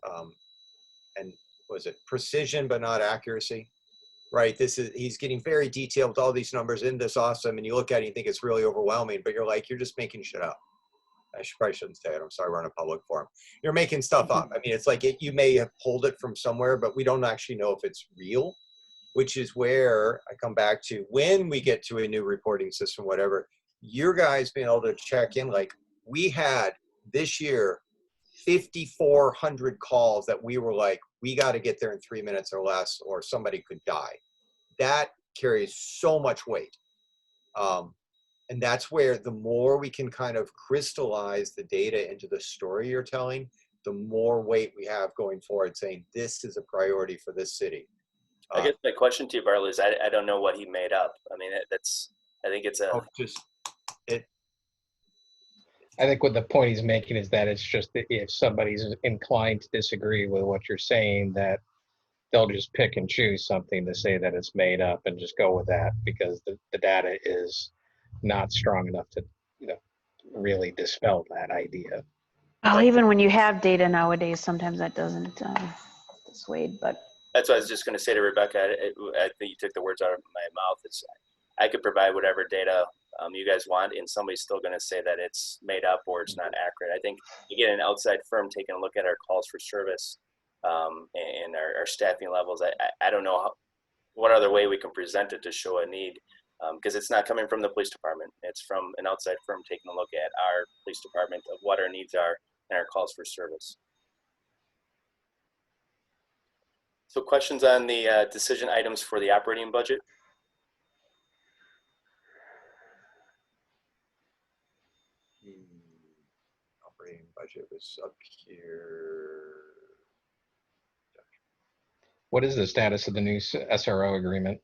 and was it precision, but not accuracy, right? He's getting very detailed with all these numbers in this awesome. And you look at it and you think it's really overwhelming, but you're like, you're just making shit up. I probably shouldn't say it. I'm sorry, we're on a public forum. You're making stuff up. I mean, it's like you may have pulled it from somewhere, but we don't actually know if it's real, which is where I come back to when we get to a new reporting system, whatever, your guys being able to check in, like we had this year, 5,400 calls that we were like, we got to get there in 3 minutes or less, or somebody could die. That carries so much weight. And that's where the more we can kind of crystallize the data into the story you're telling, the more weight we have going forward saying this is a priority for this city. I guess my question to you, Bartley, is I don't know what he made up. I mean, I think it's I think what the point he's making is that it's just that if somebody's inclined to disagree with what you're saying, that they'll just pick and choose something to say that it's made up and just go with that because the data is not strong enough to, really dispel that idea. Well, even when you have data nowadays, sometimes that doesn't dissuade, but. That's what I was just going to say to Rebecca. I think you took the words out of my mouth. I could provide whatever data you guys want, and somebody's still going to say that it's made up or it's not accurate. I think you get an outside firm taking a look at our calls for service and our staffing levels. I don't know what other way we can present it to show a need, because it's not coming from the police department. It's from an outside firm taking a look at our police department of what our needs are and our calls for service. So questions on the decision items for the operating budget? Operating budget was up here. What is the status of the new SRO agreement?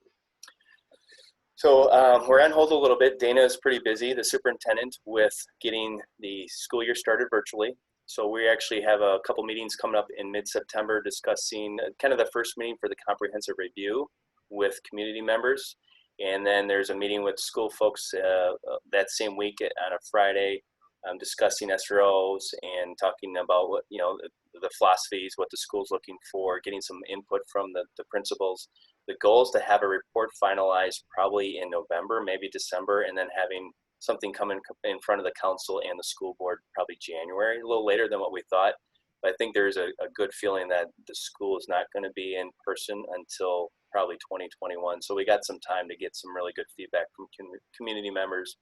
So we're on hold a little bit. Dana is pretty busy, the superintendent, with getting the school year started virtually. So we actually have a couple meetings coming up in mid-September discussing kind of the first meeting for the comprehensive review with community members. And then there's a meeting with school folks that same week on a Friday, discussing SROs and talking about what, the philosophies, what the school's looking for, getting some input from the principals. The goal is to have a report finalized probably in November, maybe December, and then having something come in front of the council and the school board probably January, a little later than what we thought. But I think there's a good feeling that the school is not going to be in person until probably 2021. So we got some time to get some really good feedback from community members.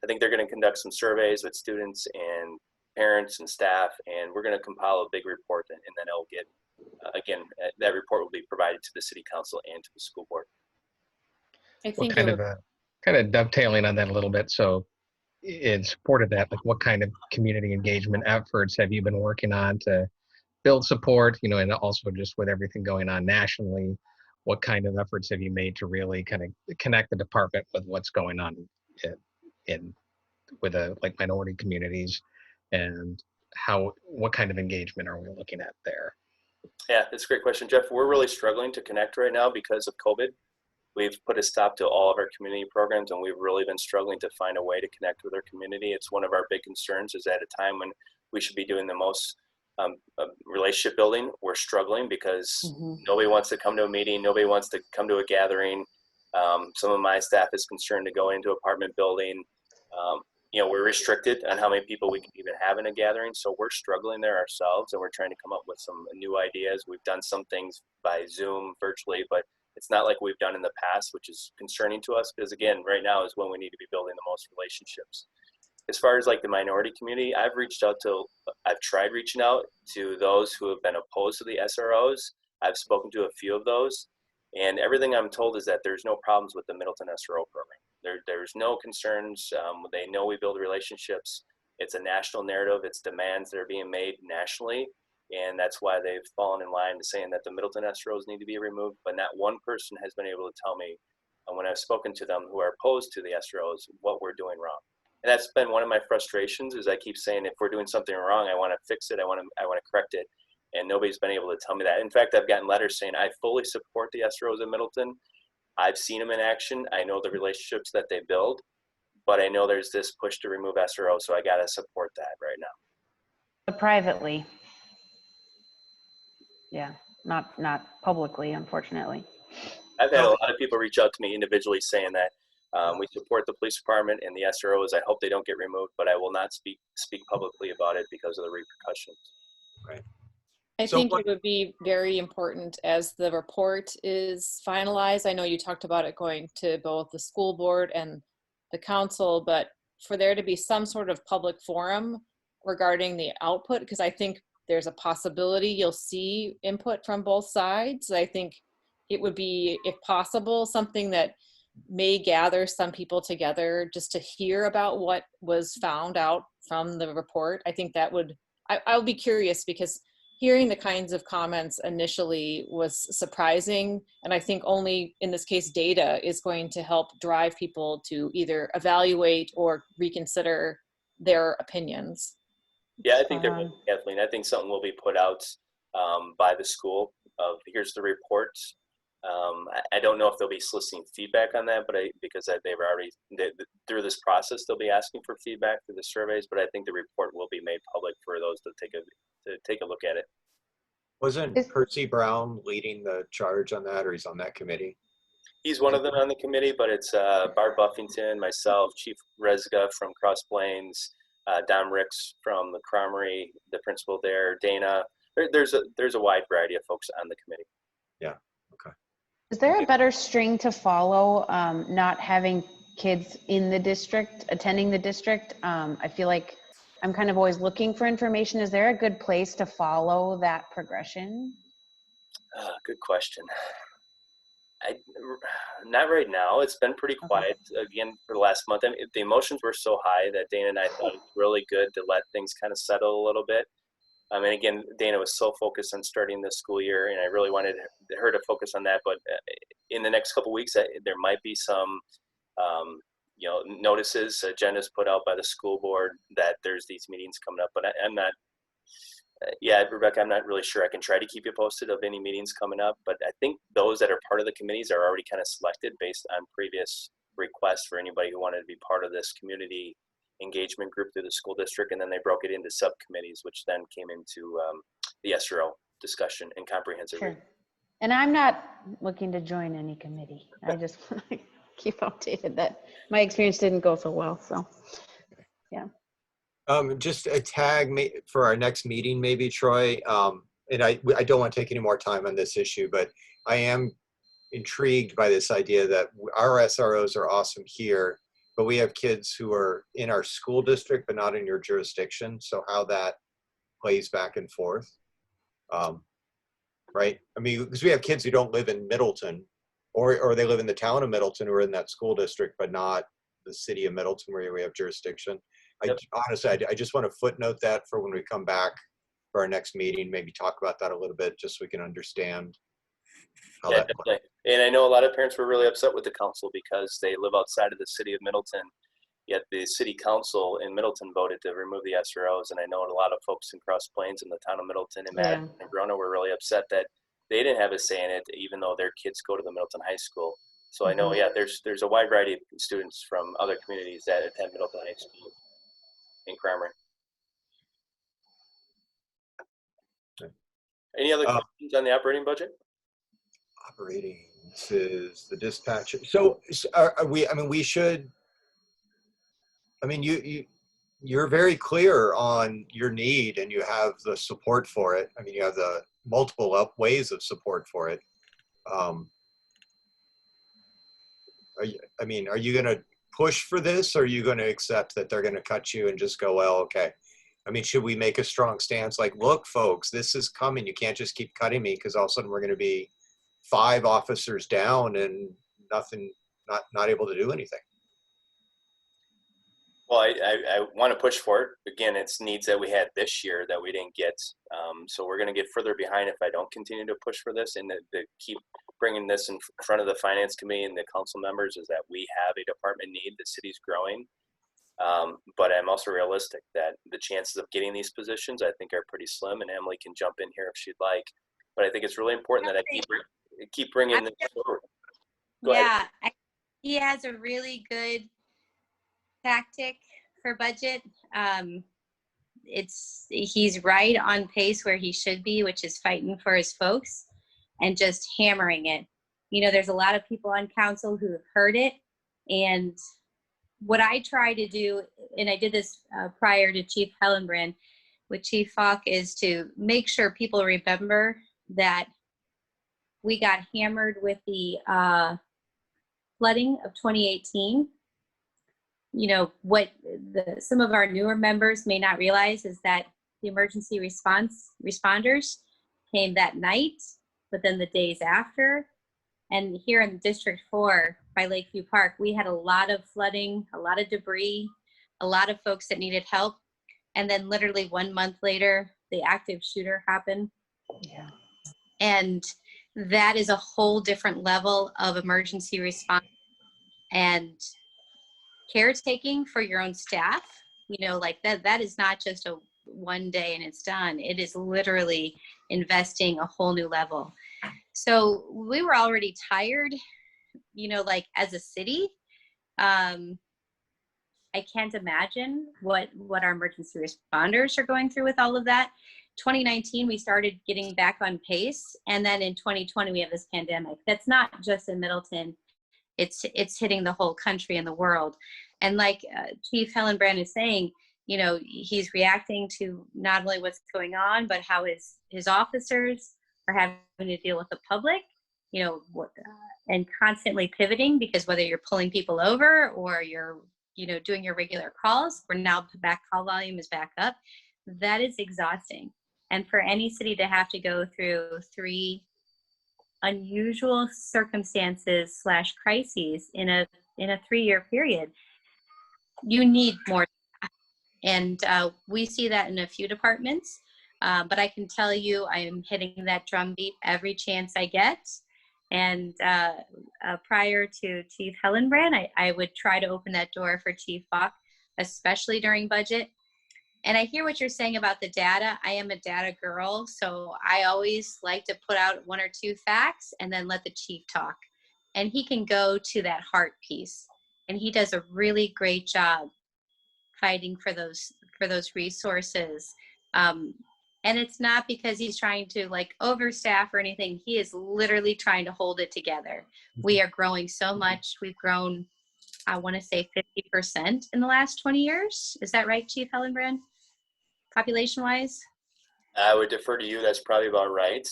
I think they're going to conduct some surveys with students and parents and staff, and we're going to compile a big report, and then it'll get, again, that report will be provided to the city council and to the school board. I think kind of dovetailing on that a little bit. So in support of that, like what kind of community engagement efforts have you been working on to build support, and also just with everything going on nationally, what kind of efforts have you made to really kind of connect the department with what's going on with like minority communities, and what kind of engagement are we looking at there? Yeah, that's a great question, Jeff. We're really struggling to connect right now because of COVID. We've put a stop to all of our community programs, and we've really been struggling to find a way to connect with our community. It's one of our big concerns, is at a time when we should be doing the most relationship building, we're struggling because nobody wants to come to a meeting. Nobody wants to come to a gathering. Some of my staff is concerned to go into apartment building. We're restricted on how many people we can even have in a gathering. So we're struggling there ourselves, and we're trying to come up with some new ideas. We've done some things by Zoom virtually, but it's not like we've done in the past, which is concerning to us, because again, right now is when we need to be building the most relationships. As far as like the minority community, I've tried reaching out to those who have been opposed to the SROs. I've spoken to a few of those, and everything I'm told is that there's no problems with the Middleton SRO program. There's no concerns. They know we build relationships. It's a national narrative. It's demands that are being made nationally, and that's why they've fallen in line to saying that the Middleton SROs need to be removed. But not one person has been able to tell me, when I've spoken to them who are opposed to the SROs, what we're doing wrong. And that's been one of my frustrations, is I keep saying, if we're doing something wrong, I want to fix it. I want to correct it. And nobody's been able to tell me that. In fact, I've gotten letters saying, I fully support the SROs in Middleton. I've seen them in action. I know the relationships that they build, but I know there's this push to remove SRO. So I got to support that right now. But privately. Yeah, not publicly, unfortunately. I've had a lot of people reach out to me individually saying that we support the police department and the SROs. I hope they don't get removed, but I will not speak publicly about it because of the repercussions. Right. I think it would be very important as the report is finalized. I know you talked about it going to both the school board and the council, but for there to be some sort of public forum regarding the output, because I think there's a possibility you'll see input from both sides. I think it would be, if possible, something that may gather some people together just to hear about what was found out from the report. I think that would, I'll be curious, because hearing the kinds of comments initially was surprising. And I think only in this case, data is going to help drive people to either evaluate or reconsider their opinions. Yeah, I think there will be, Kathleen. I think something will be put out by the school of, here's the report. I don't know if they'll be soliciting feedback on that, but because they've already, through this process, they'll be asking for feedback through the surveys, but I think the report will be made public for those to take a look at it. Wasn't Percy Brown leading the charge on that, or he's on that committee? He's one of them on the committee, but it's Bart Buffington, myself, Chief Rezga from Cross Plains, Dom Ricks from the Cromery, the principal there, Dana. There's a wide variety of folks on the committee. Yeah. Okay. Is there a better string to follow, not having kids in the district, attending the district? I feel like I'm kind of always looking for information. Is there a good place to follow that progression? Good question. Not right now. It's been pretty quiet again for the last month. I mean, the emotions were so high that Dana and I thought it was really good to let things kind of settle a little bit. And again, Dana was so focused on starting this school year, and I really wanted her to focus on that. But in the next couple of weeks, there might be some, notices, agendas put out by the school board that there's these meetings coming up. But I'm not. Rebecca, I'm not really sure. I can try to keep you posted of any meetings coming up, but I think those that are part of the committees are already kind of selected based on previous requests for anybody who wanted to be part of this community engagement group through the school district, and then they broke it into subcommittees, which then came into the SRO discussion and comprehensive. Sure. And I'm not looking to join any committee. I just want to keep updated that my experience didn't go so well. So, yeah. Just a tag for our next meeting, maybe, Troy. And I don't want to take any more time on this issue, but I am intrigued by this idea that our SROs are awesome here, but we have kids who are in our school district, but not in your jurisdiction. So how that plays back and forth, right? I mean, because we have kids who don't live in Middleton, or they live in the town of Middleton who are in that school district, but not the city of Middleton where we have jurisdiction. Yep. Honestly, I just want to footnote that for when we come back for our next meeting, maybe talk about that a little bit, just so we can understand how that plays. And I know a lot of parents were really upset with the council because they live outside of the city of Middleton. yet the city council in Middleton voted to remove the SROs. And I know a lot of folks in Cross Plains and the town of Middleton and Madison and Verona were really upset that they didn't have a say in it, even though their kids go to the Middleton High School. So I know, yeah, there's a wide variety of students from other communities that attend Middleton High School in Kramer. Any other questions on the operating budget? Operating, this is the dispatcher. So are we, I mean, we should, I mean, you're very clear on your need and you have the support for it. I mean, you have the multiple ways of support for it. Are you going to push for this, or are you going to accept that they're going to cut you and just go, well, okay? I mean, should we make a strong stance like, look, folks, this is coming. You can't just keep cutting me because all of a sudden we're going to be 5 officers down and nothing, not able to do anything. Well, I want to push for it. Again, it's needs that we had this year that we didn't get. So we're going to get further behind if I don't continue to push for this, and to keep bringing this in front of the finance committee and the council members, is that we have a department need. The city's growing. But I'm also realistic that the chances of getting these positions, I think, are pretty slim, and Emily can jump in here if she'd like. But I think it's really important that I keep bringing this forward. Go ahead. He has a really good tactic for budget. He's right on pace where he should be, which is fighting for his folks and just hammering it. You know, there's a lot of people on council who have heard it, and what I try to do, and I did this prior to Chief Hellenbrand with Chief Falk, is to make sure people remember that we got hammered with the flooding of 2018. You know, what some of our newer members may not realize is that the emergency responders came that night, but then the days after. And here in District 4 by Lakeview Park, we had a lot of flooding, a lot of debris, a lot of folks that needed help. And then literally 1 month later, the active shooter happened. Yeah. And that is a whole different level of emergency response and caretaking for your own staff. You know, like that is not just a one day and it's done. It is literally investing a whole new level. So we were already tired, you know, like as a city. I can't imagine what our emergency responders are going through with all of that. 2019, we started getting back on pace. And then in 2020, we have this pandemic. That's not just in Middleton. It's hitting the whole country and the world. And like Chief Hellenbrand is saying, you know, he's reacting to not only what's going on, but how his officers are having to deal with the public, you know, and constantly pivoting, because whether you're pulling people over or you're, you know, doing your regular calls, we're now back, call volume is back up. That is exhausting. And for any city to have to go through 3 unusual circumstances / crises in a 3-year period, you need more. And we see that in a few departments. But I can tell you, I am hitting that drumbeat every chance I get. And prior to Chief Hellenbrand, I would try to open that door for Chief Falk, especially during budget. And I hear what you're saying about the data. I am a data girl, so I always like to put out 1 or 2 facts and then let the chief talk. And he can go to that heart piece. And he does a really great job fighting for those resources. And it's not because he's trying to like overstaff or anything. He is literally trying to hold it together. We are growing so much. We've grown, I want to say 50% in the last 20 years. Is that right, Chief Hellenbrand? Population-wise? I would defer to you. That's probably about right.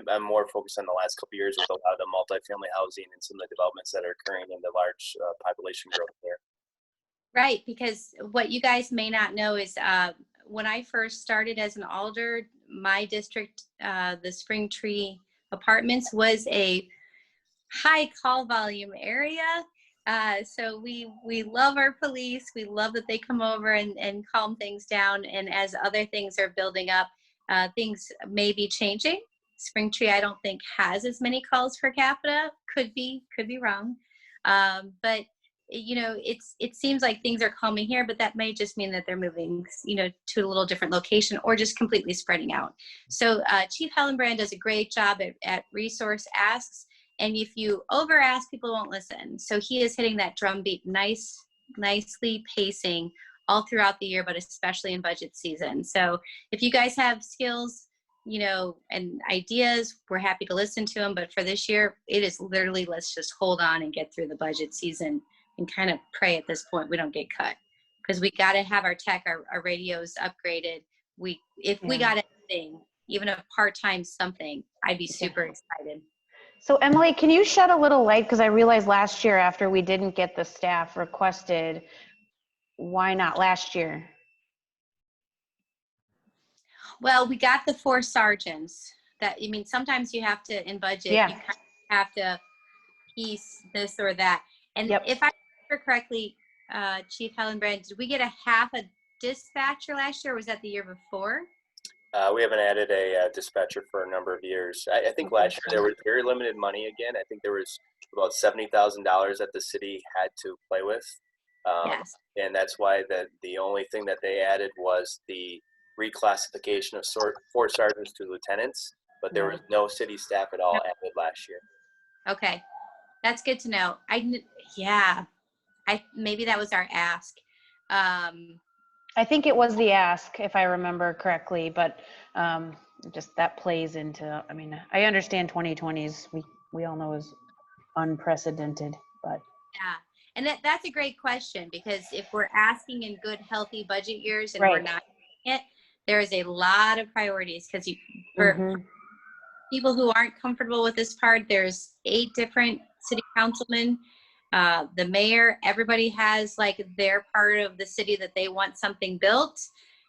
I'm more focused on the last couple of years with a lot of the multifamily housing and some of the developments that are occurring in the large population growth there. Right, because what you guys may not know is when I first started as an alder, my district, the Spring Tree Apartments, was a high call volume area. So we love our police. We love that they come over and calm things down. And as other things are building up, things may be changing. Spring Tree, I don't think, has as many calls per capita. Could be wrong. But it seems like things are calming here, but that may just mean that they're moving, to a little different location or just completely spreading out. So Chief Hellenbrand does a great job at resource asks. And if you over ask, people won't listen. So he is hitting that drumbeat nicely pacing all throughout the year, but especially in budget season. So if you guys have skills, and ideas, we're happy to listen to them. But for this year, it is literally, let's just hold on and get through the budget season and kind of pray at this point we don't get cut, because we got to have our tech, our radios upgraded. If we got anything, even a part-time something, I'd be super excited. So Emily, can you shed a little light? Because I realized last year after we didn't get the staff requested, why not last year? Well, we got the 4 sergeants. Sometimes you have to, in budget, you kind of have to piece this or that. And if I remember correctly, Chief Hellenbrand, did we get a half a dispatcher last year, or was that the year before? We haven't added a dispatcher for a number of years. I think last year there was very limited money again. I think there was about $70,000 that the city had to play with. Yes. And that's why the only thing that they added was the reclassification of 4 sergeants to lieutenants, but there was no city staff at all added last year. Okay, that's good to know. Maybe that was our ask. I think it was the ask, if I remember correctly, but just that plays into, I understand 2020s, we all know is unprecedented, but. Yeah, and that's a great question, because if we're asking in good, healthy budget years and we're not doing it, there is a lot of priorities, because for people who aren't comfortable with this part, there's 8 different city councilmen, the mayor, everybody has like their part of the city that they want something built,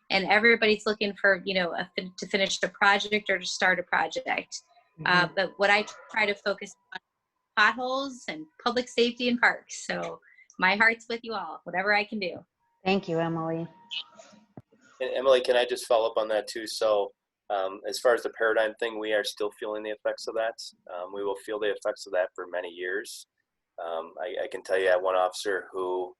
and everybody's looking for, to finish a project or to start a project. But what I try to focus on, potholes and public safety and parks. So my heart's with you all, whatever I can do. Thank you, Emily. And Emily, can I just follow up on that too? So as far as the paradigm thing, we are still feeling the effects of that. We will feel the effects of that for many years. I can tell you I had one officer who,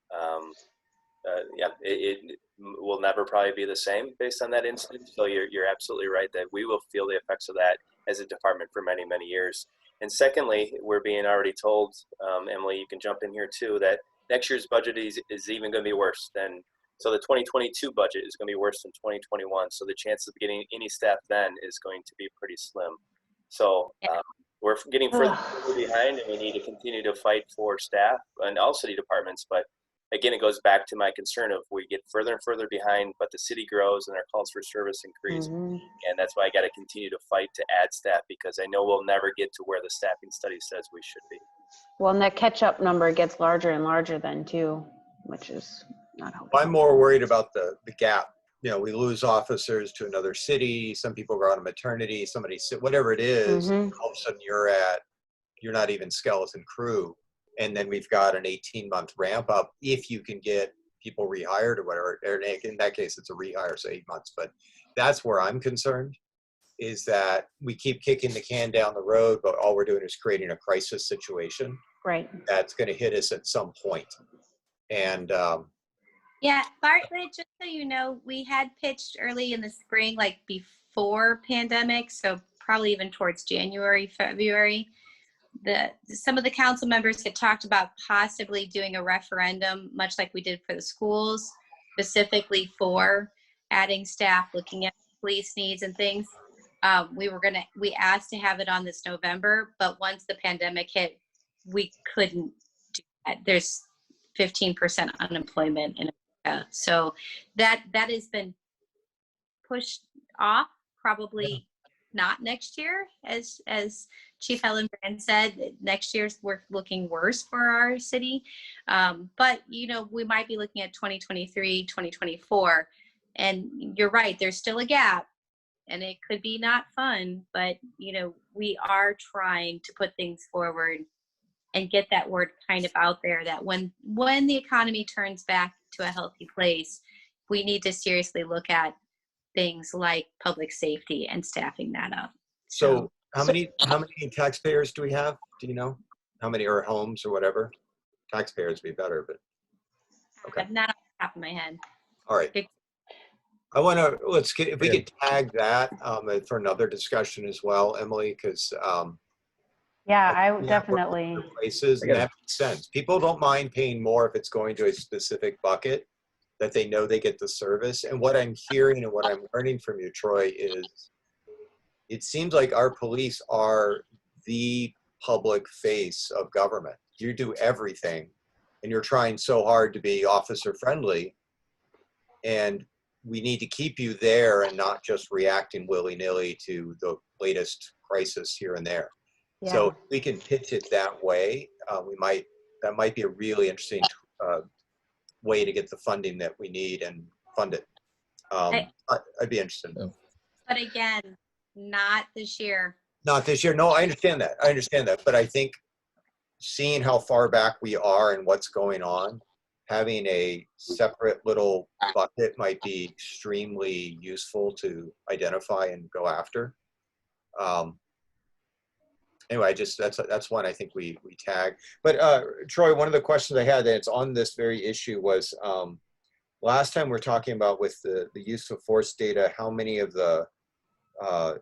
it will never probably be the same based on that incident. So you're absolutely right that we will feel the effects of that as a department for many, many years. And secondly, we're being already told, Emily, you can jump in here too, that next year's budget is even going to be worse than, so the 2022 budget is going to be worse than 2021. So the chances of getting any staff then is going to be pretty slim. So we're getting further behind, and we need to continue to fight for staff and all city departments. But again, it goes back to my concern of we get further and further behind, but the city grows and our calls for service increase. And that's why I got to continue to fight to add staff, because I know we'll never get to where the staffing study says we should be. Well, and that catch-up number gets larger and larger then too, which is not helpful. I'm more worried about the gap. We lose officers to another city. Some people go on a maternity, somebody, whatever it is, all of a sudden you're not even skeleton crew. And then we've got an 18-month ramp up if you can get people rehired or whatever. In that case, it's a rehire, so 8 months. But that's where I'm concerned, is that we keep kicking the can down the road, but all we're doing is creating a crisis situation. Right. That's going to hit us at some point. And yeah, Bartlett, just so you know, we had pitched early in the spring, like before pandemic, so probably even towards January, February. Some of the council members had talked about possibly doing a referendum, much like we did for the schools, specifically for adding staff, looking at police needs and things. We asked to have it on this November, but once the pandemic hit, we couldn't do that. There's 15% unemployment in America. So that has been pushed off, probably not next year, as Chief Hellenbrand said. Next year's we're looking worse for our city, but we might be looking at 2023, 2024, and you're right, there's still a gap, and it could be not fun, but we are trying to put things forward and get that word kind of out there that when the economy turns back to a healthy place, we need to seriously look at things like public safety and staffing that up. So how many taxpayers do we have? Do you know how many, or homes or whatever? taxpayers be better, but okay. Not off the top of my head. All right. Good. I want to, if we could tag that for another discussion as well, Emily, because Yeah, I would definitely. Places, and that makes sense. People don't mind paying more if it's going to a specific bucket that they know they get the service. And what I'm hearing and what I'm learning from you, Troy, is it seems like our police are the public face of government. You do everything, and you're trying so hard to be officer friendly. And we need to keep you there and not just reacting willy-nilly to the latest crisis here and there. Yeah. So if we can pitch it that way, that might be a really interesting way to get the funding that we need and fund it. I'd be interested. But again, not this year. Not this year. No, I understand that. But I think seeing how far back we are and what's going on, having a separate little bucket might be extremely useful to identify and go after. Anyway, that's one I think we tag. But Troy, one of the questions I had, and it's on this very issue, was last time we were talking about with the use of force data, how many of the I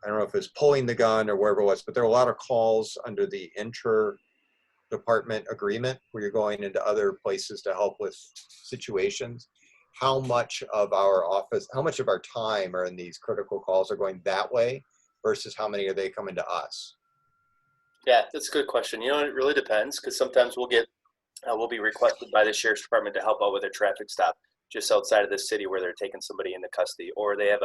don't know if it was pulling the gun or wherever it was, but there are a lot of calls under the inter-department agreement where you're going into other places to help with situations. How much of our time are in these critical calls are going that way versus how many are they coming to us? Yeah, that's a good question. You know, it really depends, because sometimes we'll be requested by the sheriff's department to help out with a traffic stop just outside of the city where they're taking somebody into custody, or they have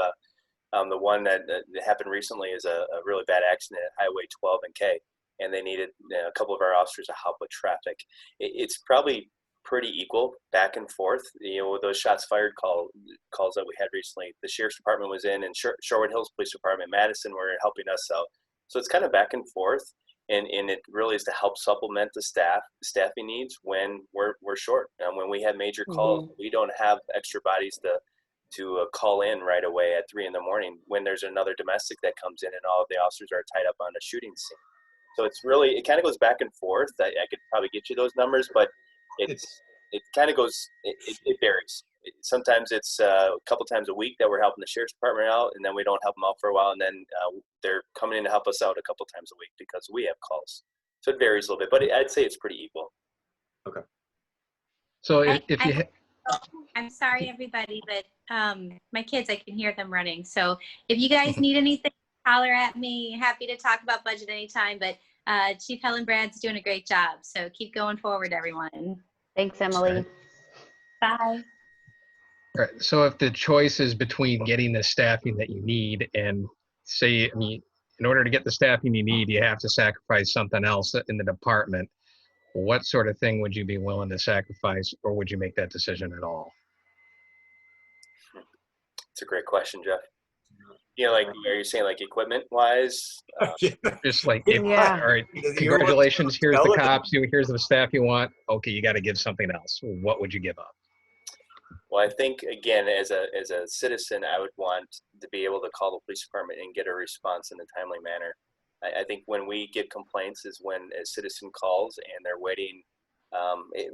the one that happened recently is a really bad accident at Highway 12 and K, and they needed a couple of our officers to help with traffic. It's probably pretty equal back and forth. You know, with those shots fired calls that we had recently, the sheriff's department was in, and Sherwood Hills Police Department, Madison, were helping us out. So it's kind of back and forth, and it really is to help supplement the staffing needs when we're short. And when we have major calls, we don't have extra bodies to call in right away at 3 a.m. when there's another domestic that comes in and all of the officers are tied up on a shooting scene. So it kind of goes back and forth. I could probably get you those numbers, but it varies. Sometimes it's a couple times a week that we're helping the sheriff's department out, and then we don't help them out for a while, and then they're coming in to help us out a couple times a week because we have calls. So it varies a little bit, but I'd say it's pretty equal. Okay. So I'm sorry, everybody, but my kids, I can hear them running. So if you guys need anything, holler at me. Happy to talk about budget anytime, but Chief Helen Brad's doing a great job. So keep going forward, everyone. Thanks, Emily. Right. Bye. All right. So if the choice is between getting the staffing that you need and in order to get the staffing you need, you have to sacrifice something else in the department. What sort of thing would you be willing to sacrifice, or would you make that decision at all? It's a great question, Jeff. You know, are you saying like equipment wise? Just like, Yeah. all right, congratulations, here's the cops, here's the staff you want. Okay, you got to give something else. What would you give up? Well, I think, again, as a citizen, I would want to be able to call the police department and get a response in a timely manner. I think when we get complaints is when a citizen calls and they're waiting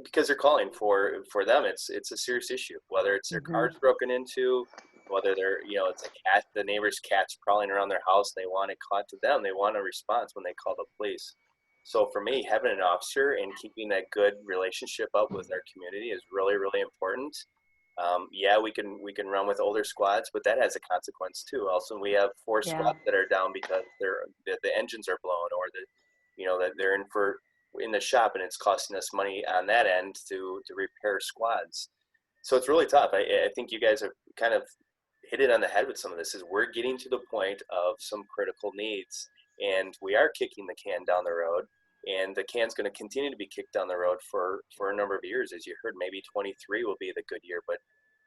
because they're calling for them. It's a serious issue, whether it's their car's broken into, whether it's a cat, the neighbor's cat's crawling around their house. They want it caught to them. They want a response when they call the police. So for me, having an officer and keeping that good relationship up with our community is really, really important. Yeah, we can run with older squads, but that has a consequence too. Also, we have 4 squads that are down because the engines are blown, or that they're in the shop, and it's costing us money on that end to repair squads. So it's really tough. I think you guys have kind of hit it on the head with some of this. Is we're getting to the point of some critical needs, and we are kicking the can down the road. And the can's going to continue to be kicked down the road for a number of years. As you heard, maybe 23 will be the good year, but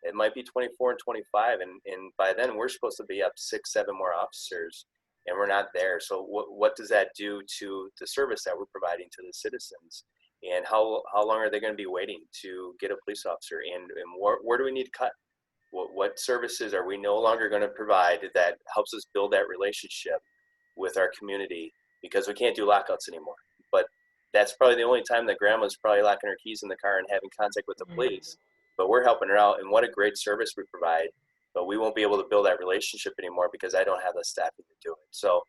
it might be 24 and 25. And by then, we're supposed to be up 6, 7 more officers, and we're not there. So what does that do to the service that we're providing to the citizens? And how long are they going to be waiting to get a police officer? And where do we need to cut? What services are we no longer going to provide that helps us build that relationship with our community? Because we can't do lockouts anymore. But that's probably the only time that grandma's probably locking her keys in the car and having contact with the police. But we're helping her out, and what a great service we provide. But we won't be able to build that relationship anymore because I don't have the staffing to do it. So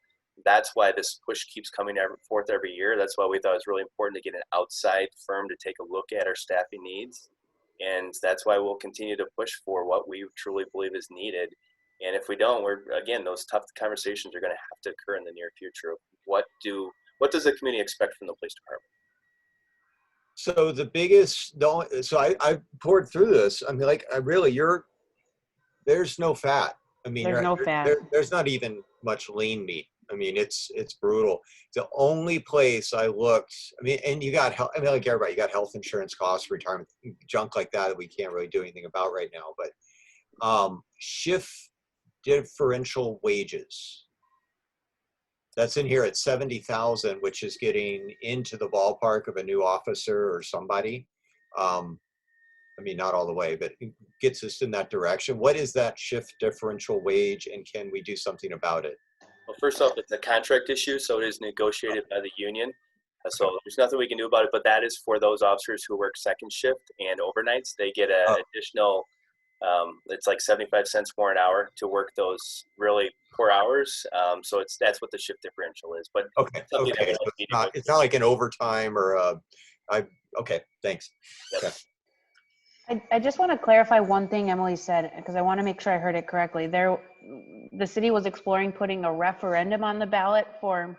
that's why this push keeps coming forth every year. That's why we thought it was really important to get an outside firm to take a look at our staffing needs. And that's why we'll continue to push for what we truly believe is needed. And if we don't, those tough conversations are going to have to occur in the near future. What does the community expect from the police department? So the biggest, so I poured through this. I mean, like, there's no fat. I mean, There's no fat. there's not even much lean meat. I mean, it's brutal. The only place I looked, I mean, and you got health, I mean, like everybody, you got health insurance costs, retirement, junk like that we can't really do anything about right now. But shift differential wages, that's in here at 70,000, which is getting into the ballpark of a new officer or somebody. I mean, not all the way, but it gets us in that direction. What is that shift differential wage, and can we do something about it? Well, first off, it's a contract issue, so it is negotiated by the union. So there's nothing we can do about it, but that is for those officers who work second shift and overnights. They get an additional, it's like 75 cents more an hour to work those really poor hours. So that's what the shift differential is. But okay, so it's not like an overtime or okay, thanks. Yep. Okay. I just want to clarify one thing Emily said, because I want to make sure I heard it correctly. The city was exploring putting a referendum on the ballot for,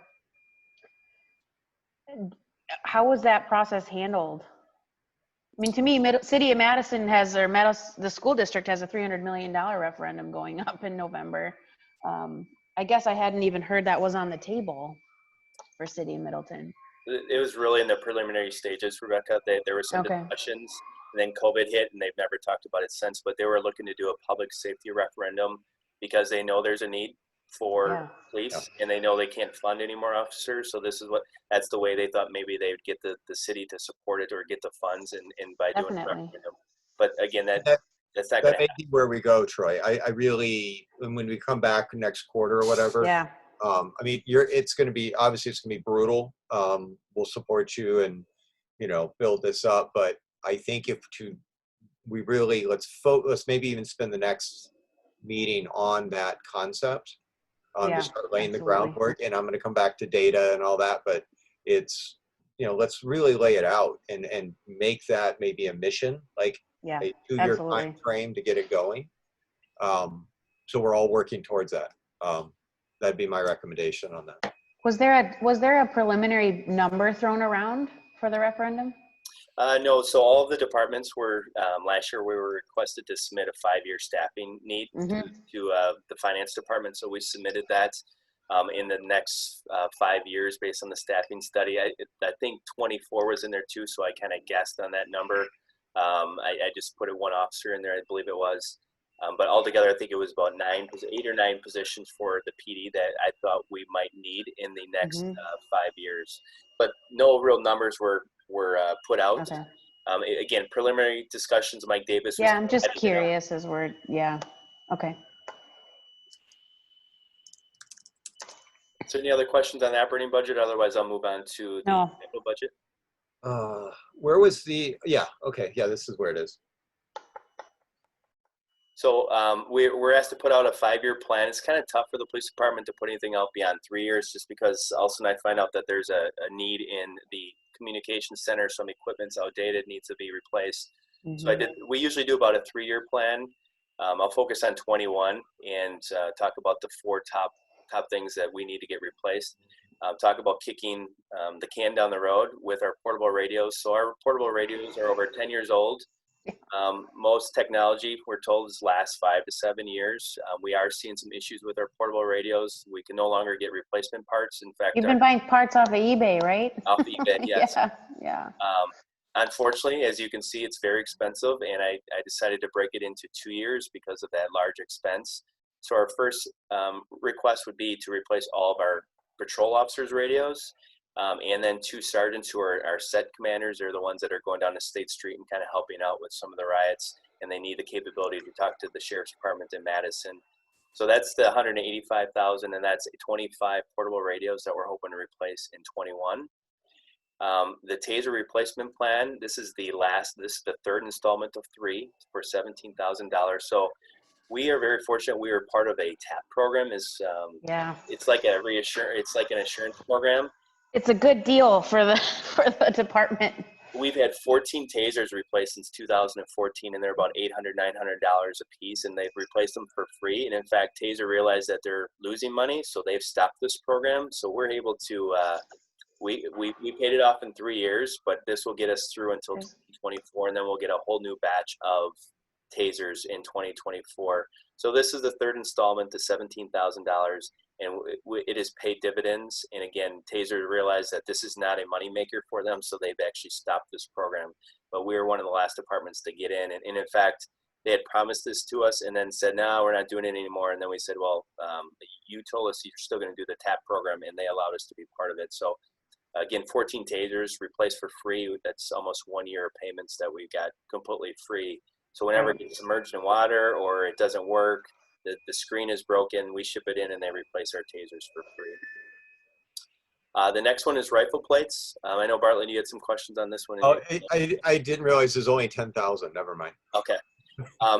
how was that process handled? I mean, to me, City of Madison has, the school district has a $300 million referendum going up in November. I guess I hadn't even heard that was on the table for City of Middleton. It was really in the preliminary stages, Rebecca. There were some discussions, and then COVID hit, and they've never talked about it since. But they were looking to do a public safety referendum because they know there's a need for police, and they know they can't fund any more officers. So that's the way they thought maybe they would get the city to support it or get the funds, and by doing a referendum. But again, that's not going to happen. Where we go, Troy. I really, when we come back next quarter or whatever. Yeah. I mean, it's going to be brutal. We'll support you and, build this up. But I think let's maybe even spend the next meeting on that concept, to start laying the groundwork. And I'm going to come back to data and all that, but it's, let's really lay it out and make that maybe a mission, like a 2-year time frame to get it going. So we're all working towards that. That'd be my recommendation on that. Was there a preliminary number thrown around for the referendum? No, so all of the departments were, last year we were requested to submit a 5-year staffing need to the finance department. So we submitted that in the next 5 years based on the staffing study. I think 24 was in there too, so I kind of guessed on that number. I just put one officer in there, I believe it was. But altogether, I think it was about 8 or 9 positions for the PD that I thought we might need in the next 5 years. But no real numbers were put out. Okay. Again, preliminary discussions. Mike Davis. Yeah, I'm just curious as we're, okay. So any other questions on the operating budget? Otherwise, I'll move on to the capital budget. Where was this is where it is. So we're asked to put out a 5-year plan. It's kind of tough for the police department to put anything out beyond 3 years, just because all of a sudden I find out that there's a need in the communication center. Some equipment's outdated, needs to be replaced. So we usually do about a 3-year plan. I'll focus on 21 and talk about the 4 top things that we need to get replaced. Talk about kicking the can down the road with our portable radios. So our portable radios are over 10 years old. Most technology, we're told, lasts 5 to 7 years. We are seeing some issues with our portable radios. We can no longer get replacement parts. In fact, you've been buying parts off of eBay, right? Off of eBay, yes. Yeah. Unfortunately, as you can see, it's very expensive, and I decided to break it into 2 years because of that large expense. So our first request would be to replace all of our patrol officers' radios. And then 2 sergeants who are our set commanders. They're the ones that are going down to State Street and kind of helping out with some of the riots, and they need the capability to talk to the sheriff's department in Madison. So that's the $185,000, and that's 25 portable radios that we're hoping to replace in 21. The taser replacement plan, this is the third installment of 3 for $17,000. So we are very fortunate. We are part of a TAP program. Yeah. It's like it's like an assurance program. It's a good deal for the for the department. We've had 14 tasers replaced since 2014, and they're about $800, $900 a piece, and they've replaced them for free. And in fact, Taser realized that they're losing money, so they've stopped this program. So we're able to, we paid it off in 3 years, but this will get us through until 2024, and then we'll get a whole new batch of tasers in 2024. So this is the third installment to $17,000. And it has paid dividends. And again, Taser realized that this is not a moneymaker for them, so they've actually stopped this program. But we were one of the last departments to get in. And in fact, they had promised this to us and then said, no, we're not doing it anymore. And then we said, well, you told us you're still going to do the TAP program, and they allowed us to be part of it. So again, 14 Tasers replaced for free. That's almost 1 year of payments that we got completely free. So whenever it gets submerged in water or it doesn't work, the screen is broken, we ship it in and they replace our tasers for free. The next one is rifle plates. I know, Bartlett, you had some questions on this one. Oh, I didn't realize there's only 10,000. Never mind. Okay.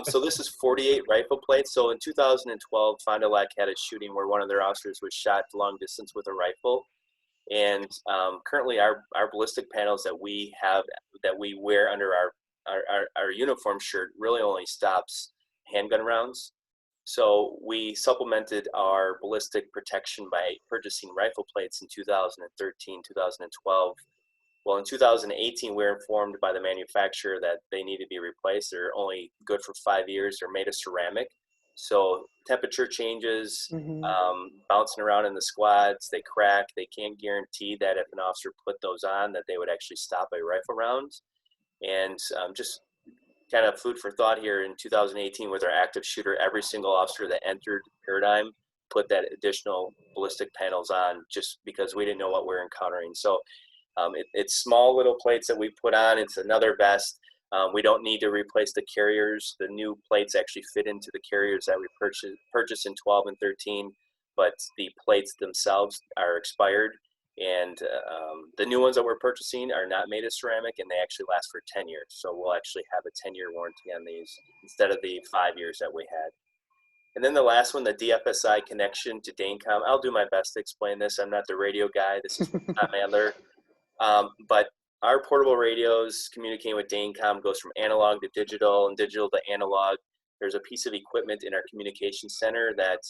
So this is 48 rifle plates. So in 2012, Fond du Lac had a shooting where one of their officers was shot long distance with a rifle. And currently our ballistic panels that we have, that we wear under our uniform shirt really only stops handgun rounds. So we supplemented our ballistic protection by purchasing rifle plates in 2013, 2012. Well, in 2018, we were informed by the manufacturer that they need to be replaced. They're only good for 5 years. They're made of ceramic. So temperature changes, bouncing around in the squads, they crack. They can't guarantee that if an officer put those on, that they would actually stop a rifle round. And just kind of food for thought here, in 2018 with our active shooter, every single officer that entered Paradigm put that additional ballistic panels on just because we didn't know what we were encountering. So it's small little plates that we put on. It's another vest. We don't need to replace the carriers. The new plates actually fit into the carriers that we purchased in 12 and 13, but the plates themselves are expired. And the new ones that we're purchasing are not made of ceramic, and they actually last for 10 years. So we'll actually have a 10-year warranty on these instead of the 5 years that we had. And then the last one, the Dfsi connection to Danecom. I'll do my best to explain this. I'm not the radio guy. This is Tom Adler. But our portable radios communicating with Danecom goes from analog to digital and digital to analog. There's a piece of equipment in our communication center that,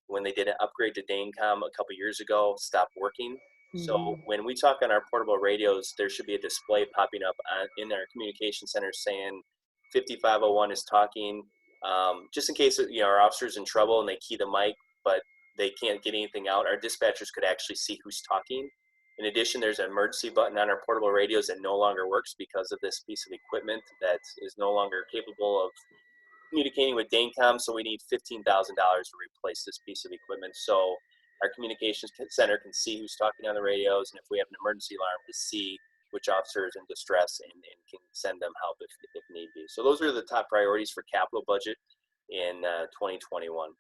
when they did an upgrade to Danecom a couple years ago, stopped working. So when we talk on our portable radios, there should be a display popping up in our communication center saying 5501 is talking, just in case our officer's in trouble and they key the mic, but they can't get anything out. Our dispatchers could actually see who's talking. In addition, there's an emergency button on our portable radios that no longer works because of this piece of equipment that is no longer capable of communicating with Danecom. So we need $15,000 to replace this piece of equipment. So our communications center can see who's talking on the radios, and if we have an emergency alarm, to see which officer is in distress and can send them help if need be. So those are the top priorities for capital budget in 2021.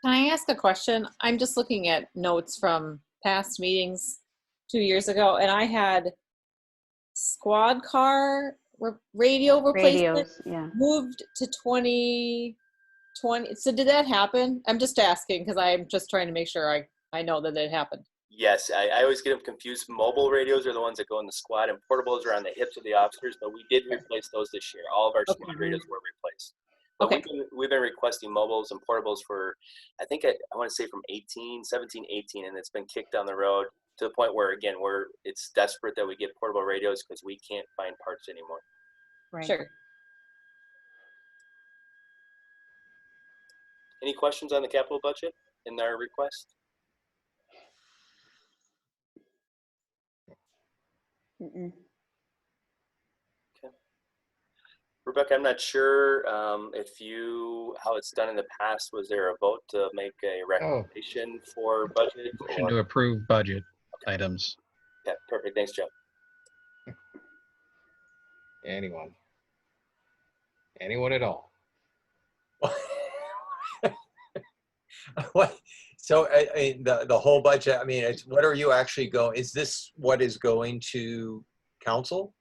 Can I ask a question? I'm just looking at notes from past meetings 2 years ago, and I had squad car radio replacement moved to 2020. So did that happen? I'm just asking because I'm just trying to make sure I know that it happened. Yes, I always get them confused. Mobile radios are the ones that go in the squad, and portables are on the hips of the officers, but we did replace those this year. All of our squad radios were replaced. But we've been requesting mobiles and portables for, I think I want to say from 17, 18, and it's been kicked down the road to the point where, again, it's desperate that we get portable radios because we can't find parts anymore. Right. Sure. Any questions on the capital budget in our request? Okay. Rebecca, I'm not sure how it's done in the past. Was there a vote to make a recommendation for budget? Motion to approve budget items. Yeah, perfect. Thanks, Joe. Anyone at all? What? So the whole budget, I mean, what are you actually going, is this what is going to council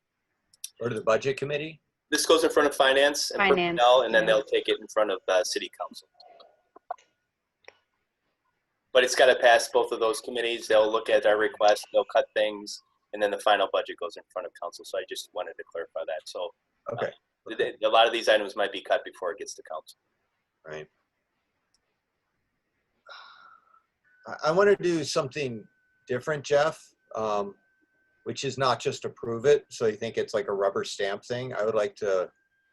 or to the budget committee? This goes in front of finance and personnel, and then they'll take it in front of city council. But it's got to pass both of those committees. They'll look at our request, they'll cut things, and then the final budget goes in front of council. So I just wanted to clarify that. So Okay. A lot of these items might be cut before it gets to council. Right. I want to do something different, Jeff, which is not just approve it. So you think it's like a rubber stamp thing. I would like to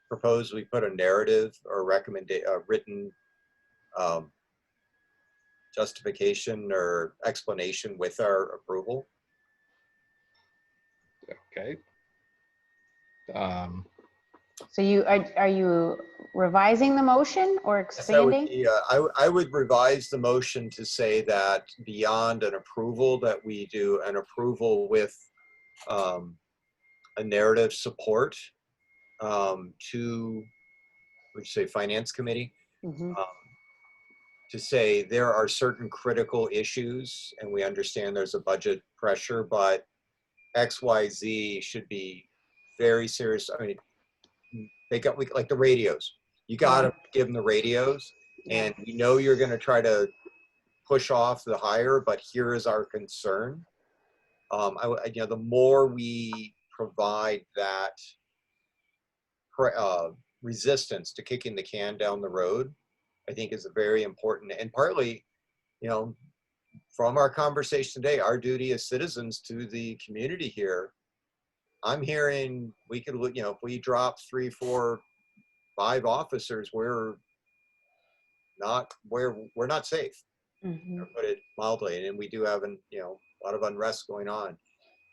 propose we put a narrative or written justification or explanation with our approval. Okay. So are you revising the motion or expanding? I would revise the motion to say that beyond an approval, that we do an approval with a narrative support to, would you say, finance committee, to say there are certain critical issues and we understand there's a budget pressure, but XYZ should be very serious. I mean, they got like the radios. You got to give them the radios, and we know you're going to try to push off the hire, but here is our concern. The more we provide that resistance to kicking the can down the road, I think is very important. And partly, from our conversation today, our duty as citizens to the community here, I'm hearing we could, if we drop 3, 4, 5 officers, we're not safe. To put it mildly, and we do have a lot of unrest going on.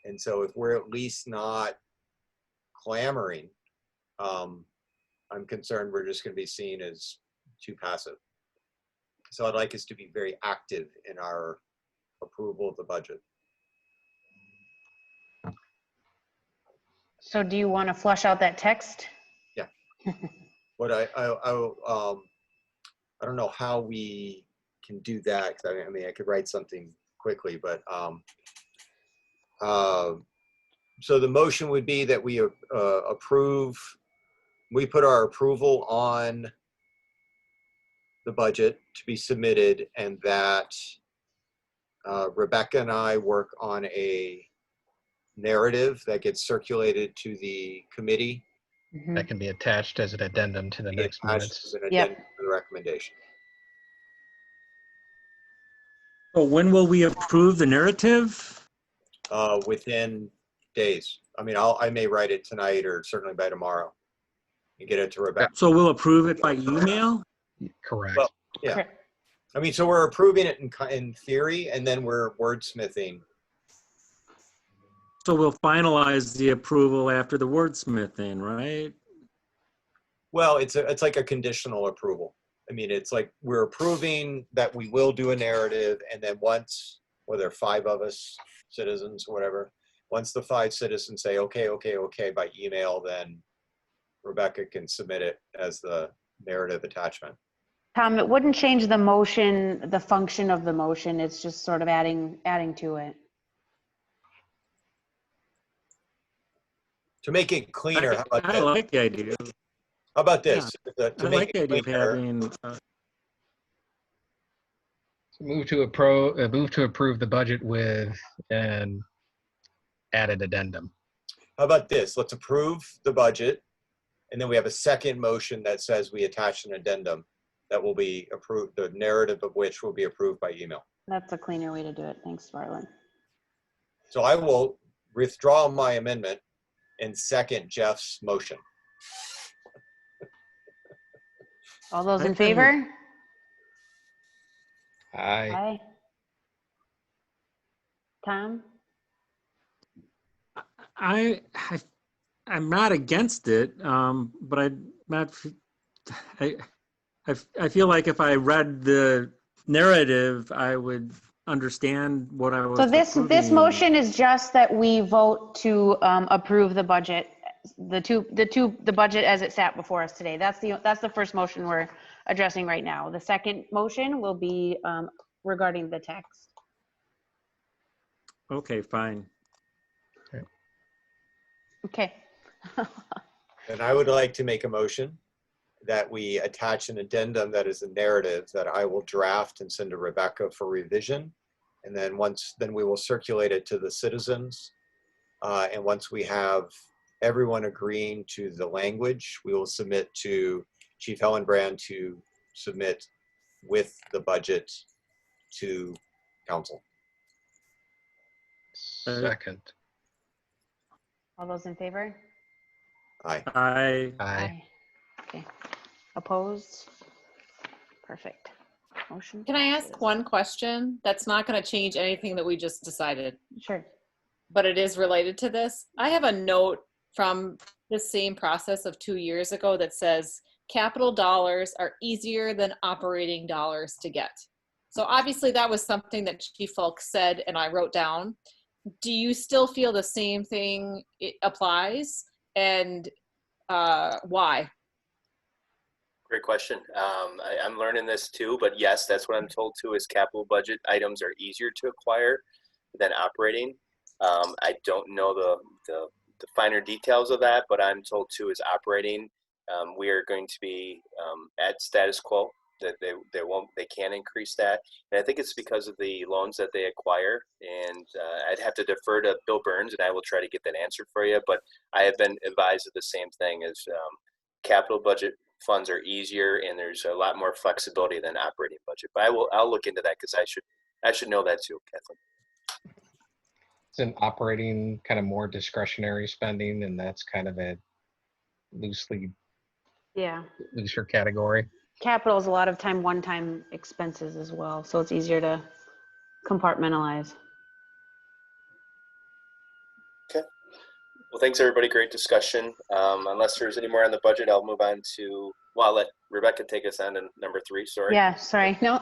And so if we're at least not clamoring, I'm concerned we're just going to be seen as too passive. So I'd like us to be very active in our approval of the budget. So do you want to flush out that text? Yeah. What I don't know how we can do that. I mean, I could write something quickly, but so the motion would be that we we put our approval on the budget to be submitted, and that Rebecca and I work on a narrative that gets circulated to the committee. That can be attached as an addendum to the next minutes. As an addendum to the recommendation. So when will we approve the narrative? Within days. I mean, I may write it tonight or certainly by tomorrow and get it to Rebecca. So we'll approve it by email? Correct. Well, yeah. Correct. I mean, so we're approving it in theory, and then we're wordsmithing. So we'll finalize the approval after the wordsmithing, right? Well, it's like a conditional approval. I mean, it's like we're approving that we will do a narrative, and then once, whether 5 of us, citizens or whatever, once the 5 citizens say, okay, by email, then Rebecca can submit it as the narrative attachment. Tom, it wouldn't change the motion, the function of the motion. It's just sort of adding to it. To make it cleaner, how about I like the idea. How about this? I like the idea of having. Move to approve the budget with an added addendum. How about this? Let's approve the budget, and then we have a second motion that says we attach an addendum that will be approved, the narrative of which will be approved by email. That's a cleaner way to do it. Thanks, Marlon. So I will withdraw my amendment and second Jeff's motion. All those in favor? Aye. Aye. Tom? I'm not against it, but I'm not. I feel like if I read the narrative, I would understand what I was. So this motion is just that we vote to approve the budget, the budget as it sat before us today. That's the first motion we're addressing right now. The second motion will be regarding the text. Okay, fine. Okay. And I would like to make a motion that we attach an addendum that is a narrative that I will draft and send to Rebecca for revision. And then we will circulate it to the citizens. And once we have everyone agreeing to the language, we will submit to Chief Hillenbrand to submit with the budget to council. Second. All those in favor? Aye. Aye. Okay. Opposed? Perfect. Motion. Can I ask passes. one question? That's not going to change anything that we just decided, Sure. but it is related to this. I have a note from the same process of 2 years ago that says capital dollars are easier than operating dollars to get. So obviously that was something that Chief Falk said and I wrote down. Do you still feel the same thing it applies, and why? Great question. I'm learning this too, but yes, that's what I'm told too, is capital budget items are easier to acquire than operating. I don't know the finer details of that, but I'm told too is operating. We are going to be at status quo, that they can increase that. And I think it's because of the loans that they acquire. And I'd have to defer to Bill Burns, and I will try to get that answer for you. But I have been advised of the same thing, as capital budget funds are easier and there's a lot more flexibility than operating budget. But I'll look into that, because I should know that too, Kathleen. Isn't operating kind of more discretionary spending, and that's kind of a Yeah. looser category? Capital is a lot of time one-time expenses as well, so it's easier to compartmentalize. Okay. Well, thanks everybody. Great discussion. Unless there's any more on the budget, I'll move on to, well, I'll let Rebecca take us on to number 3. Sorry. Yeah, sorry. No,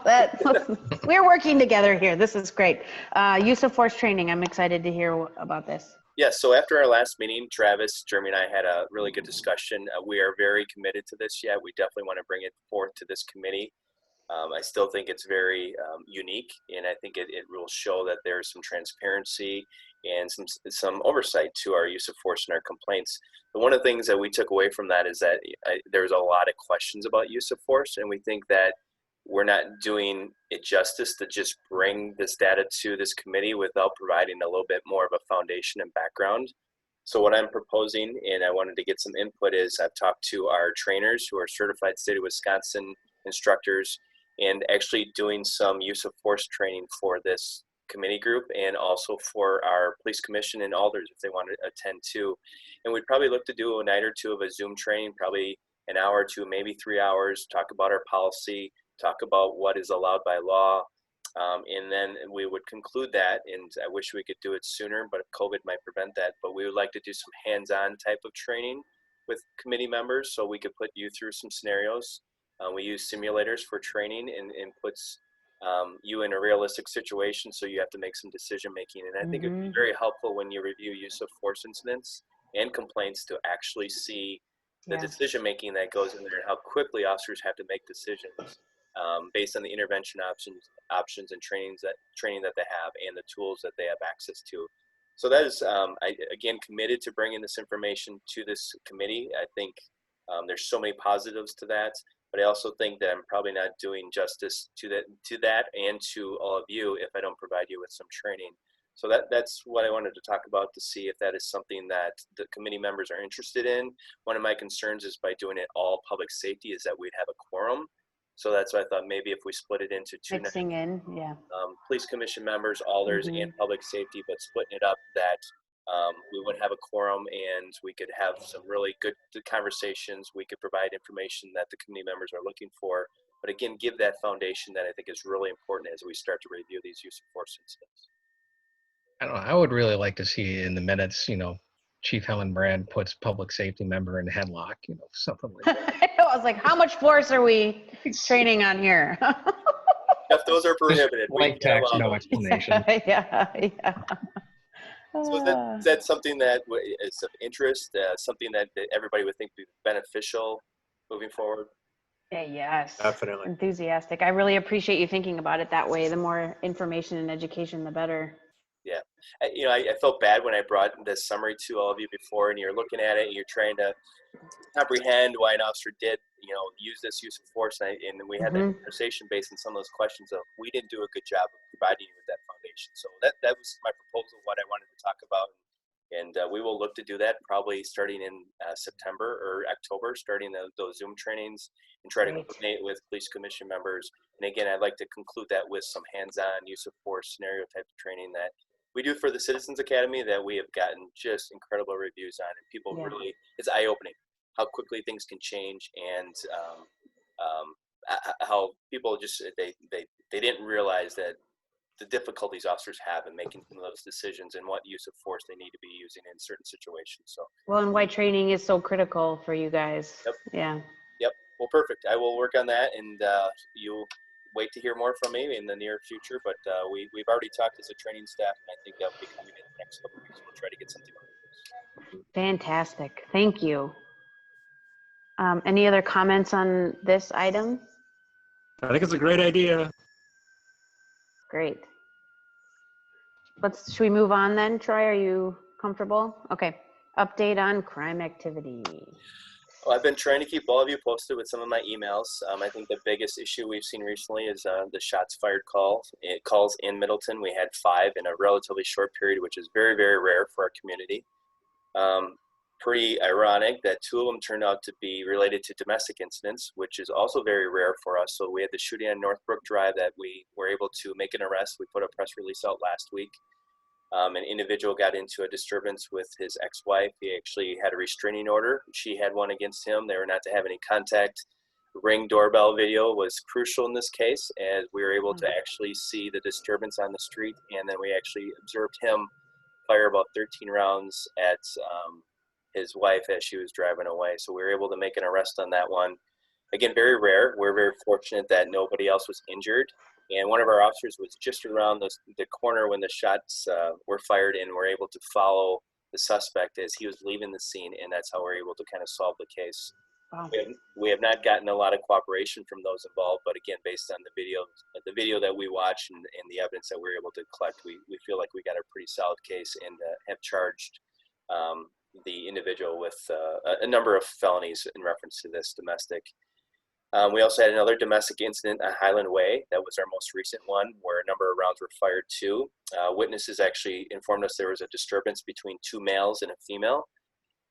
we're working together here. This is great. Use of force training. I'm excited to hear about this. Yes, so after our last meeting, Travis, Jeremy, and I had a really good discussion. We are very committed to this yet. We definitely want to bring it forth to this committee. I still think it's very unique, and I think it will show that there's some transparency and some oversight to our use of force and our complaints. But one of the things that we took away from that is that there's a lot of questions about use of force, and we think that we're not doing it justice to just bring this data to this committee without providing a little bit more of a foundation and background. So what I'm proposing, and I wanted to get some input, is I've talked to our trainers who are certified state of Wisconsin instructors, and actually doing some use of force training for this committee group, and also for our police commission and alders if they want to attend too. And we'd probably look to do a night or two of a Zoom training, probably an hour or two, maybe 3 hours, talk about our policy, talk about what is allowed by law, and then we would conclude that. And I wish we could do it sooner, but COVID might prevent that. But we would like to do some hands-on type of training with committee members, so we could put you through some scenarios. We use simulators for training, and puts you in a realistic situation, so you have to make some decision making. And I think it'd be very helpful when you review use of force incidents and complaints to actually see the decision making that goes in there, and how quickly officers have to make decisions based on the intervention options and training that they have, and the tools that they have access to. So that is, I again committed to bringing this information to this committee. I think there's so many positives to that, but I also think that I'm probably not doing justice to that and to all of you if I don't provide you with some training. So that's what I wanted to talk about, to see if that is something that the committee members are interested in. One of my concerns is, by doing it all public safety, is that we'd have a quorum. So that's why I thought maybe if we split it into 2 Mixing in, yeah. Police commission members, alders, and public safety, but splitting it up, that we would have a quorum and we could have some really good conversations. We could provide information that the committee members are looking for, but again, give that foundation that I think is really important as we start to review these use of force incidents. I don't know. I would really like to see in the minutes, Chief Hillenbrand puts public safety member in headlock, something like that. I was like, how much force are we training on here? If those are prohibited, White text, no explanation. Yeah. So is that something that is of interest, something that everybody would think would be beneficial moving forward? Yeah, yes. Definitely. Enthusiastic. I really appreciate you thinking about it that way. The more information and education, the better. Yeah. I felt bad when I brought this summary to all of you before, and you're looking at it and you're trying to comprehend why an officer did, use this use of force. And we had that conversation based on some of those questions of we didn't do a good job of providing you with that foundation. So that was my proposal, what I wanted to talk about. And we will look to do that probably starting in September or October, starting those Zoom trainings and try to coordinate with police commission members. And again, I'd like to conclude that with some hands-on use of force scenario type of training that we do for the Citizens Academy that we have gotten just incredible reviews on. And people really, it's eye-opening how quickly things can change, and how people just, they didn't realize that the difficulties officers have in making some of those decisions and what use of force they need to be using in certain situations. So, well, and why training is so critical for you guys. Yep. Yeah. Yep. Well, perfect. I will work on that, and you'll wait to hear more from me in the near future. But we've already talked as a training staff, and I think that will be coming in the next couple of weeks. We'll try to get something on. Fantastic. Thank you. Any other comments on this item? I think it's a great idea. Great. Should we move on then, Troy? Are you comfortable? Okay. Update on crime activity. Well, I've been trying to keep all of you posted with some of my emails. I think the biggest issue we've seen recently is the shots fired calls in Middleton. We had 5 in a relatively short period, which is very, very rare for our community. Pretty ironic that 2 of them turned out to be related to domestic incidents, which is also very rare for us. So we had the shooting on Northbrook Drive that we were able to make an arrest. We put a press release out last week. An individual got into a disturbance with his ex-wife. He actually had a restraining order. She had one against him. They were not to have any contact. Ring doorbell video was crucial in this case, as we were able to actually see the disturbance on the street, and then we actually observed him fire about 13 rounds at his wife as she was driving away. So we were able to make an arrest on that one. Again, very rare. We're very fortunate that nobody else was injured. And one of our officers was just around the corner when the shots were fired, and we're able to follow the suspect as he was leaving the scene, and that's how we're able to kind of solve the case. Wow. We have not gotten a lot of cooperation from those involved, but again, based on the video that we watched and the evidence that we were able to collect, we feel like we got a pretty solid case and have charged the individual with a number of felonies in reference to this domestic. We also had another domestic incident at Highland Way. That was our most recent one, where a number of rounds were fired too. Witnesses actually informed us there was a disturbance between 2 males and a female.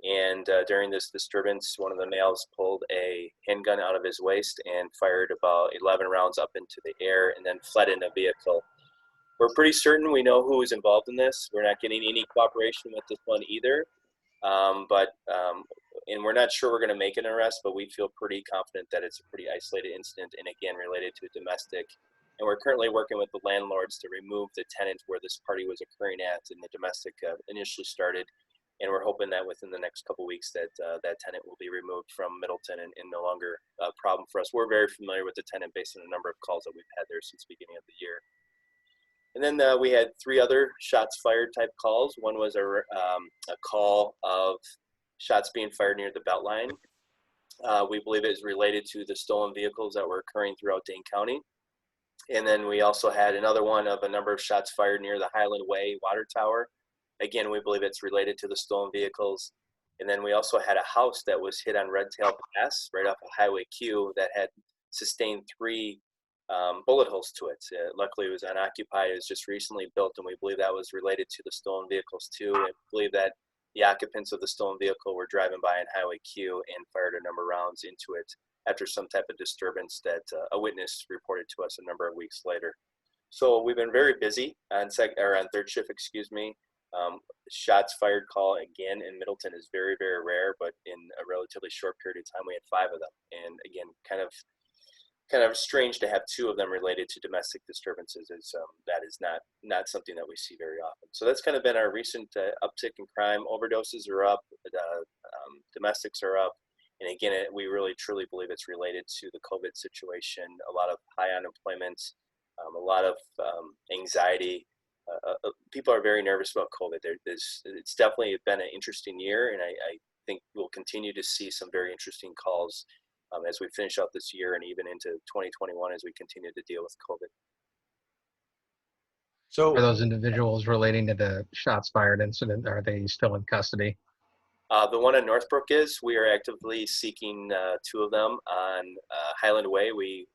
And during this disturbance, one of the males pulled a handgun out of his waist and fired about 11 rounds up into the air and then fled in a vehicle. We're pretty certain we know who was involved in this. We're not getting any cooperation with this one either. And we're not sure we're going to make an arrest, but we feel pretty confident that it's a pretty isolated incident and again related to a domestic. And we're currently working with the landlords to remove the tenant where this party was occurring at and the domestic initially started. And we're hoping that within the next couple of weeks that that tenant will be removed from Middleton and no longer a problem for us. We're very familiar with the tenant based on a number of calls that we've had there since the beginning of the year. And then we had 3 other shots fired type calls. One was a call of shots being fired near the Beltline. We believe it is related to the stolen vehicles that were occurring throughout Dane County. And then we also had another one of a number of shots fired near the Highland Way water tower. Again, we believe it's related to the stolen vehicles. And then we also had a house that was hit on Red Tail Pass right off of Highway Q that had sustained 3 bullet holes to it. Luckily, it was unoccupied. It was just recently built, and we believe that was related to the stolen vehicles too. And we believe that the occupants of the stolen vehicle were driving by on Highway Q and fired a number of rounds into it after some type of disturbance that a witness reported to us a number of weeks later. So we've been very busy on third shift, shots fired call again in Middleton is very, very rare, but in a relatively short period of time, we had 5 of them. And again, kind of strange to have 2 of them related to domestic disturbances. That is not something that we see very often. So that's kind of been our recent uptick in crime. Overdoses are up, domestics are up. And again, we really truly believe it's related to the COVID situation, a lot of high unemployment, a lot of anxiety. People are very nervous about COVID. It's definitely been an interesting year, and I think we'll continue to see some very interesting calls as we finish out this year and even into 2021 as we continue to deal with COVID. So Are those individuals relating to the shots fired incident, are they still in custody? The one in Northbrook is, we are actively seeking 2 of them on Highland Way. We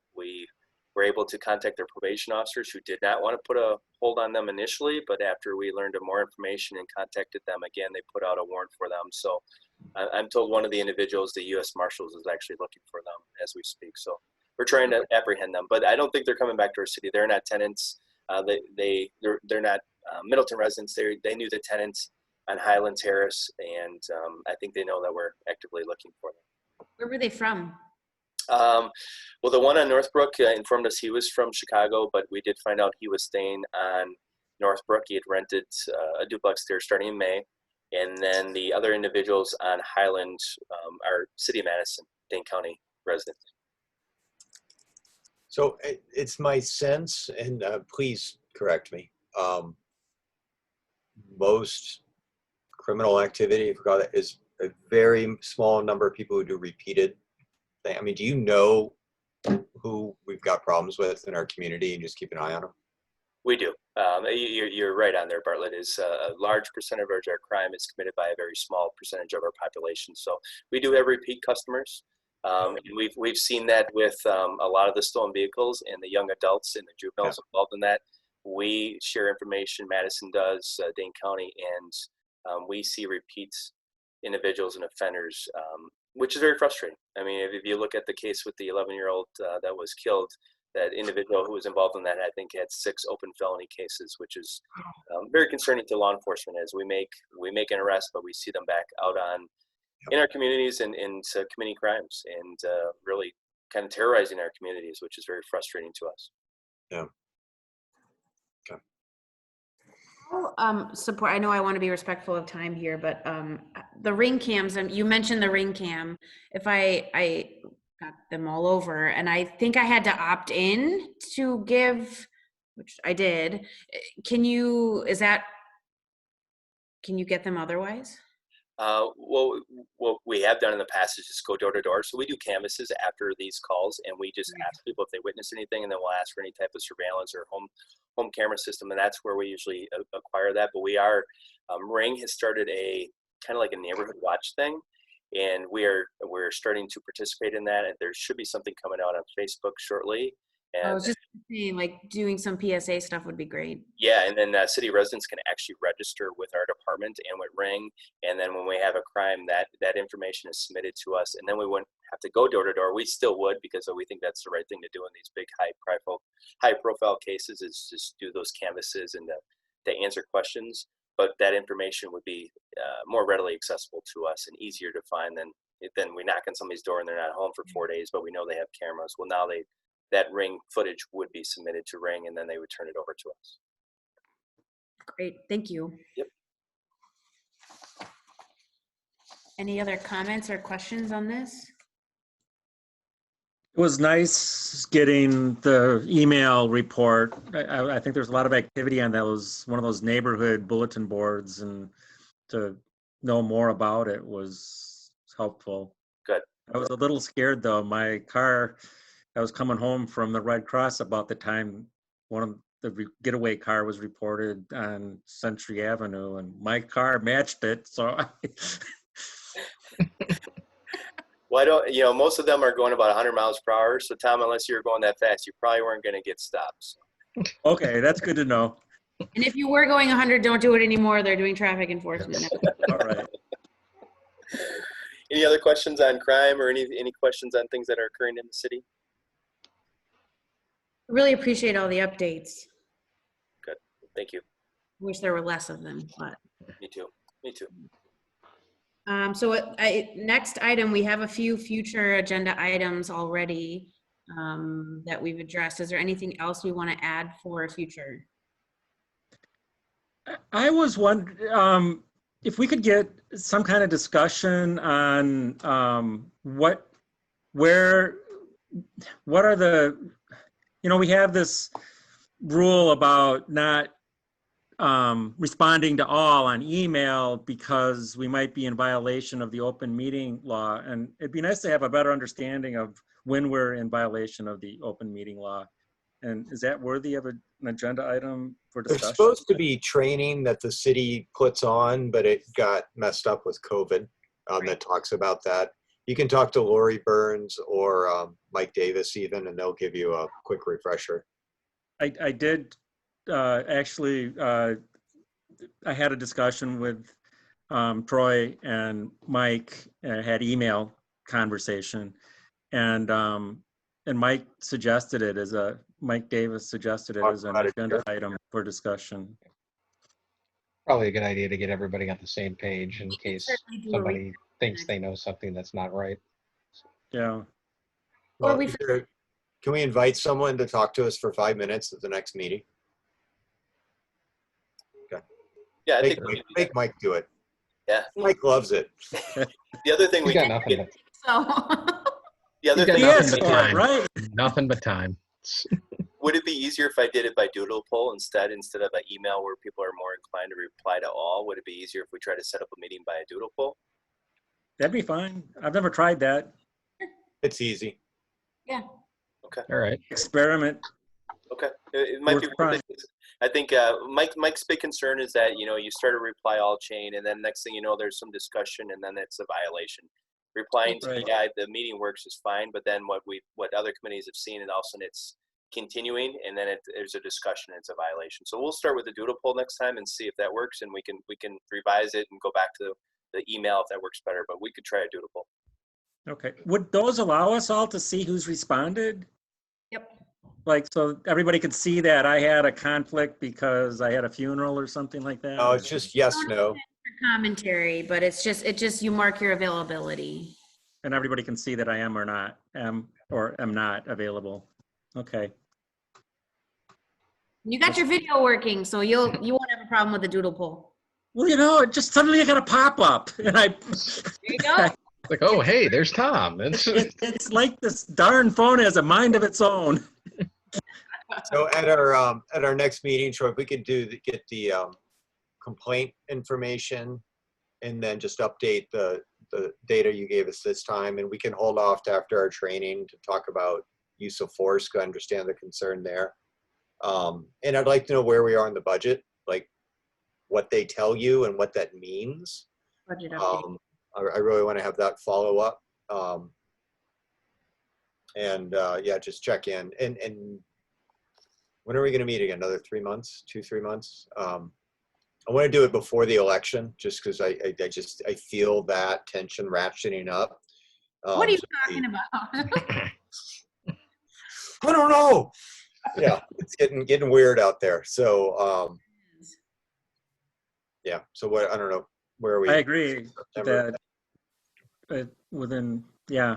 were able to contact their probation officers who did not want to put a hold on them initially, but after we learned more information and contacted them again, they put out a warrant for them. So I'm told one of the individuals, the U.S. Marshals, is actually looking for them as we speak. So we're trying to apprehend them, but I don't think they're coming back to our city. They're not tenants. They're not Middleton residents. They knew the tenants on Highland Terrace, and I think they know that we're actively looking for them. Where were they from? Well, the one on Northbrook informed us he was from Chicago, but we did find out he was staying on Northbrook. He had rented a duplex there starting in May. And then the other individuals on Highland are City of Madison, Dane County residents. So it's my sense, and please correct me, most criminal activity, if you call it, is a very small number of people who do repeated things. I mean, do you know who we've got problems with in our community and just keep an eye on them? We do. You're right on there, Bartlett. Is a large percentage of our crime is committed by a very small percentage of our population. So we do have repeat customers. And we've seen that with a lot of the stolen vehicles and the young adults and the juveniles involved in that. We share information, Madison does, Dane County, and we see repeats individuals and offenders, which is very frustrating. I mean, if you look at the case with the 11-year-old that was killed, that individual who was involved in that, I think, had 6 open felony cases, which is very concerning to law enforcement as we make an arrest, but we see them back out in our communities and committing crimes and really kind of terrorizing our communities, which is very frustrating to us. Yeah. Okay. Support. I know I want to be respectful of time here, but the ring cams, and you mentioned the ring cam. If I got them all over, and I think I had to opt in to give, which I did. Can you get them otherwise? Well, what we have done in the past is just go door to door. So we do canvases after these calls, and we just ask people if they witness anything, and then we'll ask for any type of surveillance or home camera system, and that's where we usually acquire that. But we are Ring has started a kind of like a neighborhood watch thing, and we're starting to participate in that. And there should be something coming out on Facebook shortly. And I was just saying, like, doing some PSA stuff would be great. Yeah, and then city residents can actually register with our department and with Ring, and then when we have a crime, that information is submitted to us, and then we wouldn't have to go door to door. We still would, because we think that's the right thing to do in these big high profile cases, is just do those canvases and to answer questions. But that information would be more readily accessible to us and easier to find than we knock on somebody's door and they're not home for 4 days, but we know they have cameras. Well, now that Ring footage would be submitted to Ring, and then they would turn it over to us. Great, thank you. Yep. Any other comments or questions on this? It was nice getting the email report. I think there's a lot of activity on that. It was one of those neighborhood bulletin boards, and to know more about it was helpful. Good. I was a little scared though. My car, I was coming home from the Red Cross about the time one of the getaway car was reported on Century Avenue, and my car matched it. So Well, most of them are going about 100 miles per hour. So Tom, unless you were going that fast, you probably weren't going to get stopped. So. Okay, that's good to know. And if you were going 100, don't do it anymore. They're doing traffic enforcement now. All right. Any other questions on crime or any questions on things that are occurring in the city? Really appreciate all the updates. Good, thank you. Wish there were less of them, but. Me too. So next item, we have a few future agenda items already that we've addressed. Is there anything else we want to add for future? I was wondering if we could get some kind of discussion on what are the, we have this rule about not responding to all on email because we might be in violation of the open meeting law. And it'd be nice to have a better understanding of when we're in violation of the open meeting law. And is that worthy of an agenda item for There's discussion? supposed to be training that the city puts on, but it got messed up with COVID. That talks about that. You can talk to Lori Burns or Mike Davis even, and they'll give you a quick refresher. I did actually, I had a discussion with Troy and Mike, had email conversation, and Mike suggested it as Mike Davis suggested it as an agenda item for discussion. Probably a good idea to get everybody on the same page in case somebody thinks they know something that's not right. Yeah. Well, can we invite someone to talk to us for 5 minutes at the next meeting? Okay. Yeah, Make Mike do it. Yeah. Mike loves it. The other thing He's got nothing but the other thing nothing but time. Right? Nothing but time. Would it be easier if I did it by doodle poll instead of an email where people are more inclined to reply to all? Would it be easier if we try to set up a meeting by a doodle poll? That'd be fine. I've never tried that. It's easy. Yeah. Okay. All right. Experiment. Okay. It might be worth it. I think Mike's big concern is that, you start a reply all chain and then next thing you know, there's some discussion and then it's a violation. Replying to the meeting works is fine, but then what other committees have seen and all of a sudden it's continuing and then there's a discussion and it's a violation. So we'll start with the doodle poll next time and see if that works and we can revise it and go back to the email if that works better, but we could try a doodle poll. Okay. Would those allow us all to see who's responded? Yep. Like, so everybody could see that I had a conflict because I had a funeral or something like that? No, it's just yes, no. Commentary, but it just you mark your availability. And everybody can see that I am or not, am not available. Okay. You got your video working, so you won't have a problem with the doodle poll. Well, it just suddenly I got a pop-up and There you go. Like, oh, hey, there's Tom. It's like this darn phone has a mind of its own. So at our next meeting, Troy, if we could get the complaint information and then just update the data you gave us this time, and we can hold off to after our training to talk about use of force, to understand the concern there. And I'd like to know where we are in the budget, like what they tell you and what that means. Budget update. I really want to have that follow up. Yeah, just check in. And when are we going to meet again? Another 3 months, 2-3 months? I want to do it before the election, just because I feel that tension ratcheting up. What are you talking about? I don't know. Yeah, it's getting weird out there. So yeah. So what? I don't know. Where are we? I agree that within, yeah.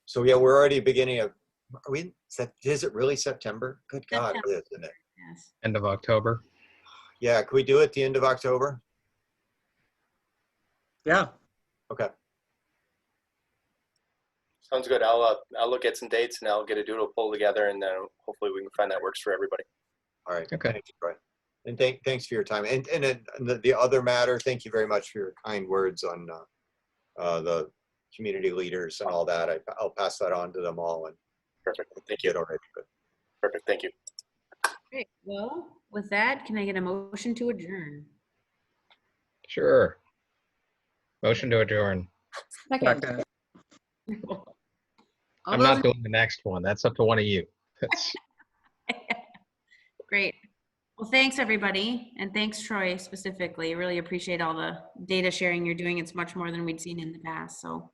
So yeah, we're already beginning of. Is it really September? Good God, it is, isn't it? Yes. End of October. Yeah, can we do it the end of October? Yeah. Okay. Sounds good. I'll look at some dates and I'll get a doodle poll together and then hopefully we can find that works for everybody. All right. Okay. Thank you, Troy. And thanks for your time. And the other matter, thank you very much for your kind words on the community leaders and all that. I'll pass that on to them all. And perfect. Thank you. Already good. Perfect. Thank you. Great. Well, with that, can I get a motion to adjourn? Sure. Motion to adjourn. Second. I'm not doing the next one. That's up to one of you. Great. Well, thanks everybody. And thanks Troy specifically. Really appreciate all the data sharing you're doing. It's much more than we'd seen in the past. So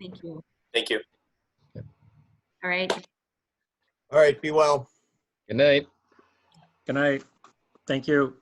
thank you. Thank you. All right. All right. Be well. Good night. Good night. Thank you.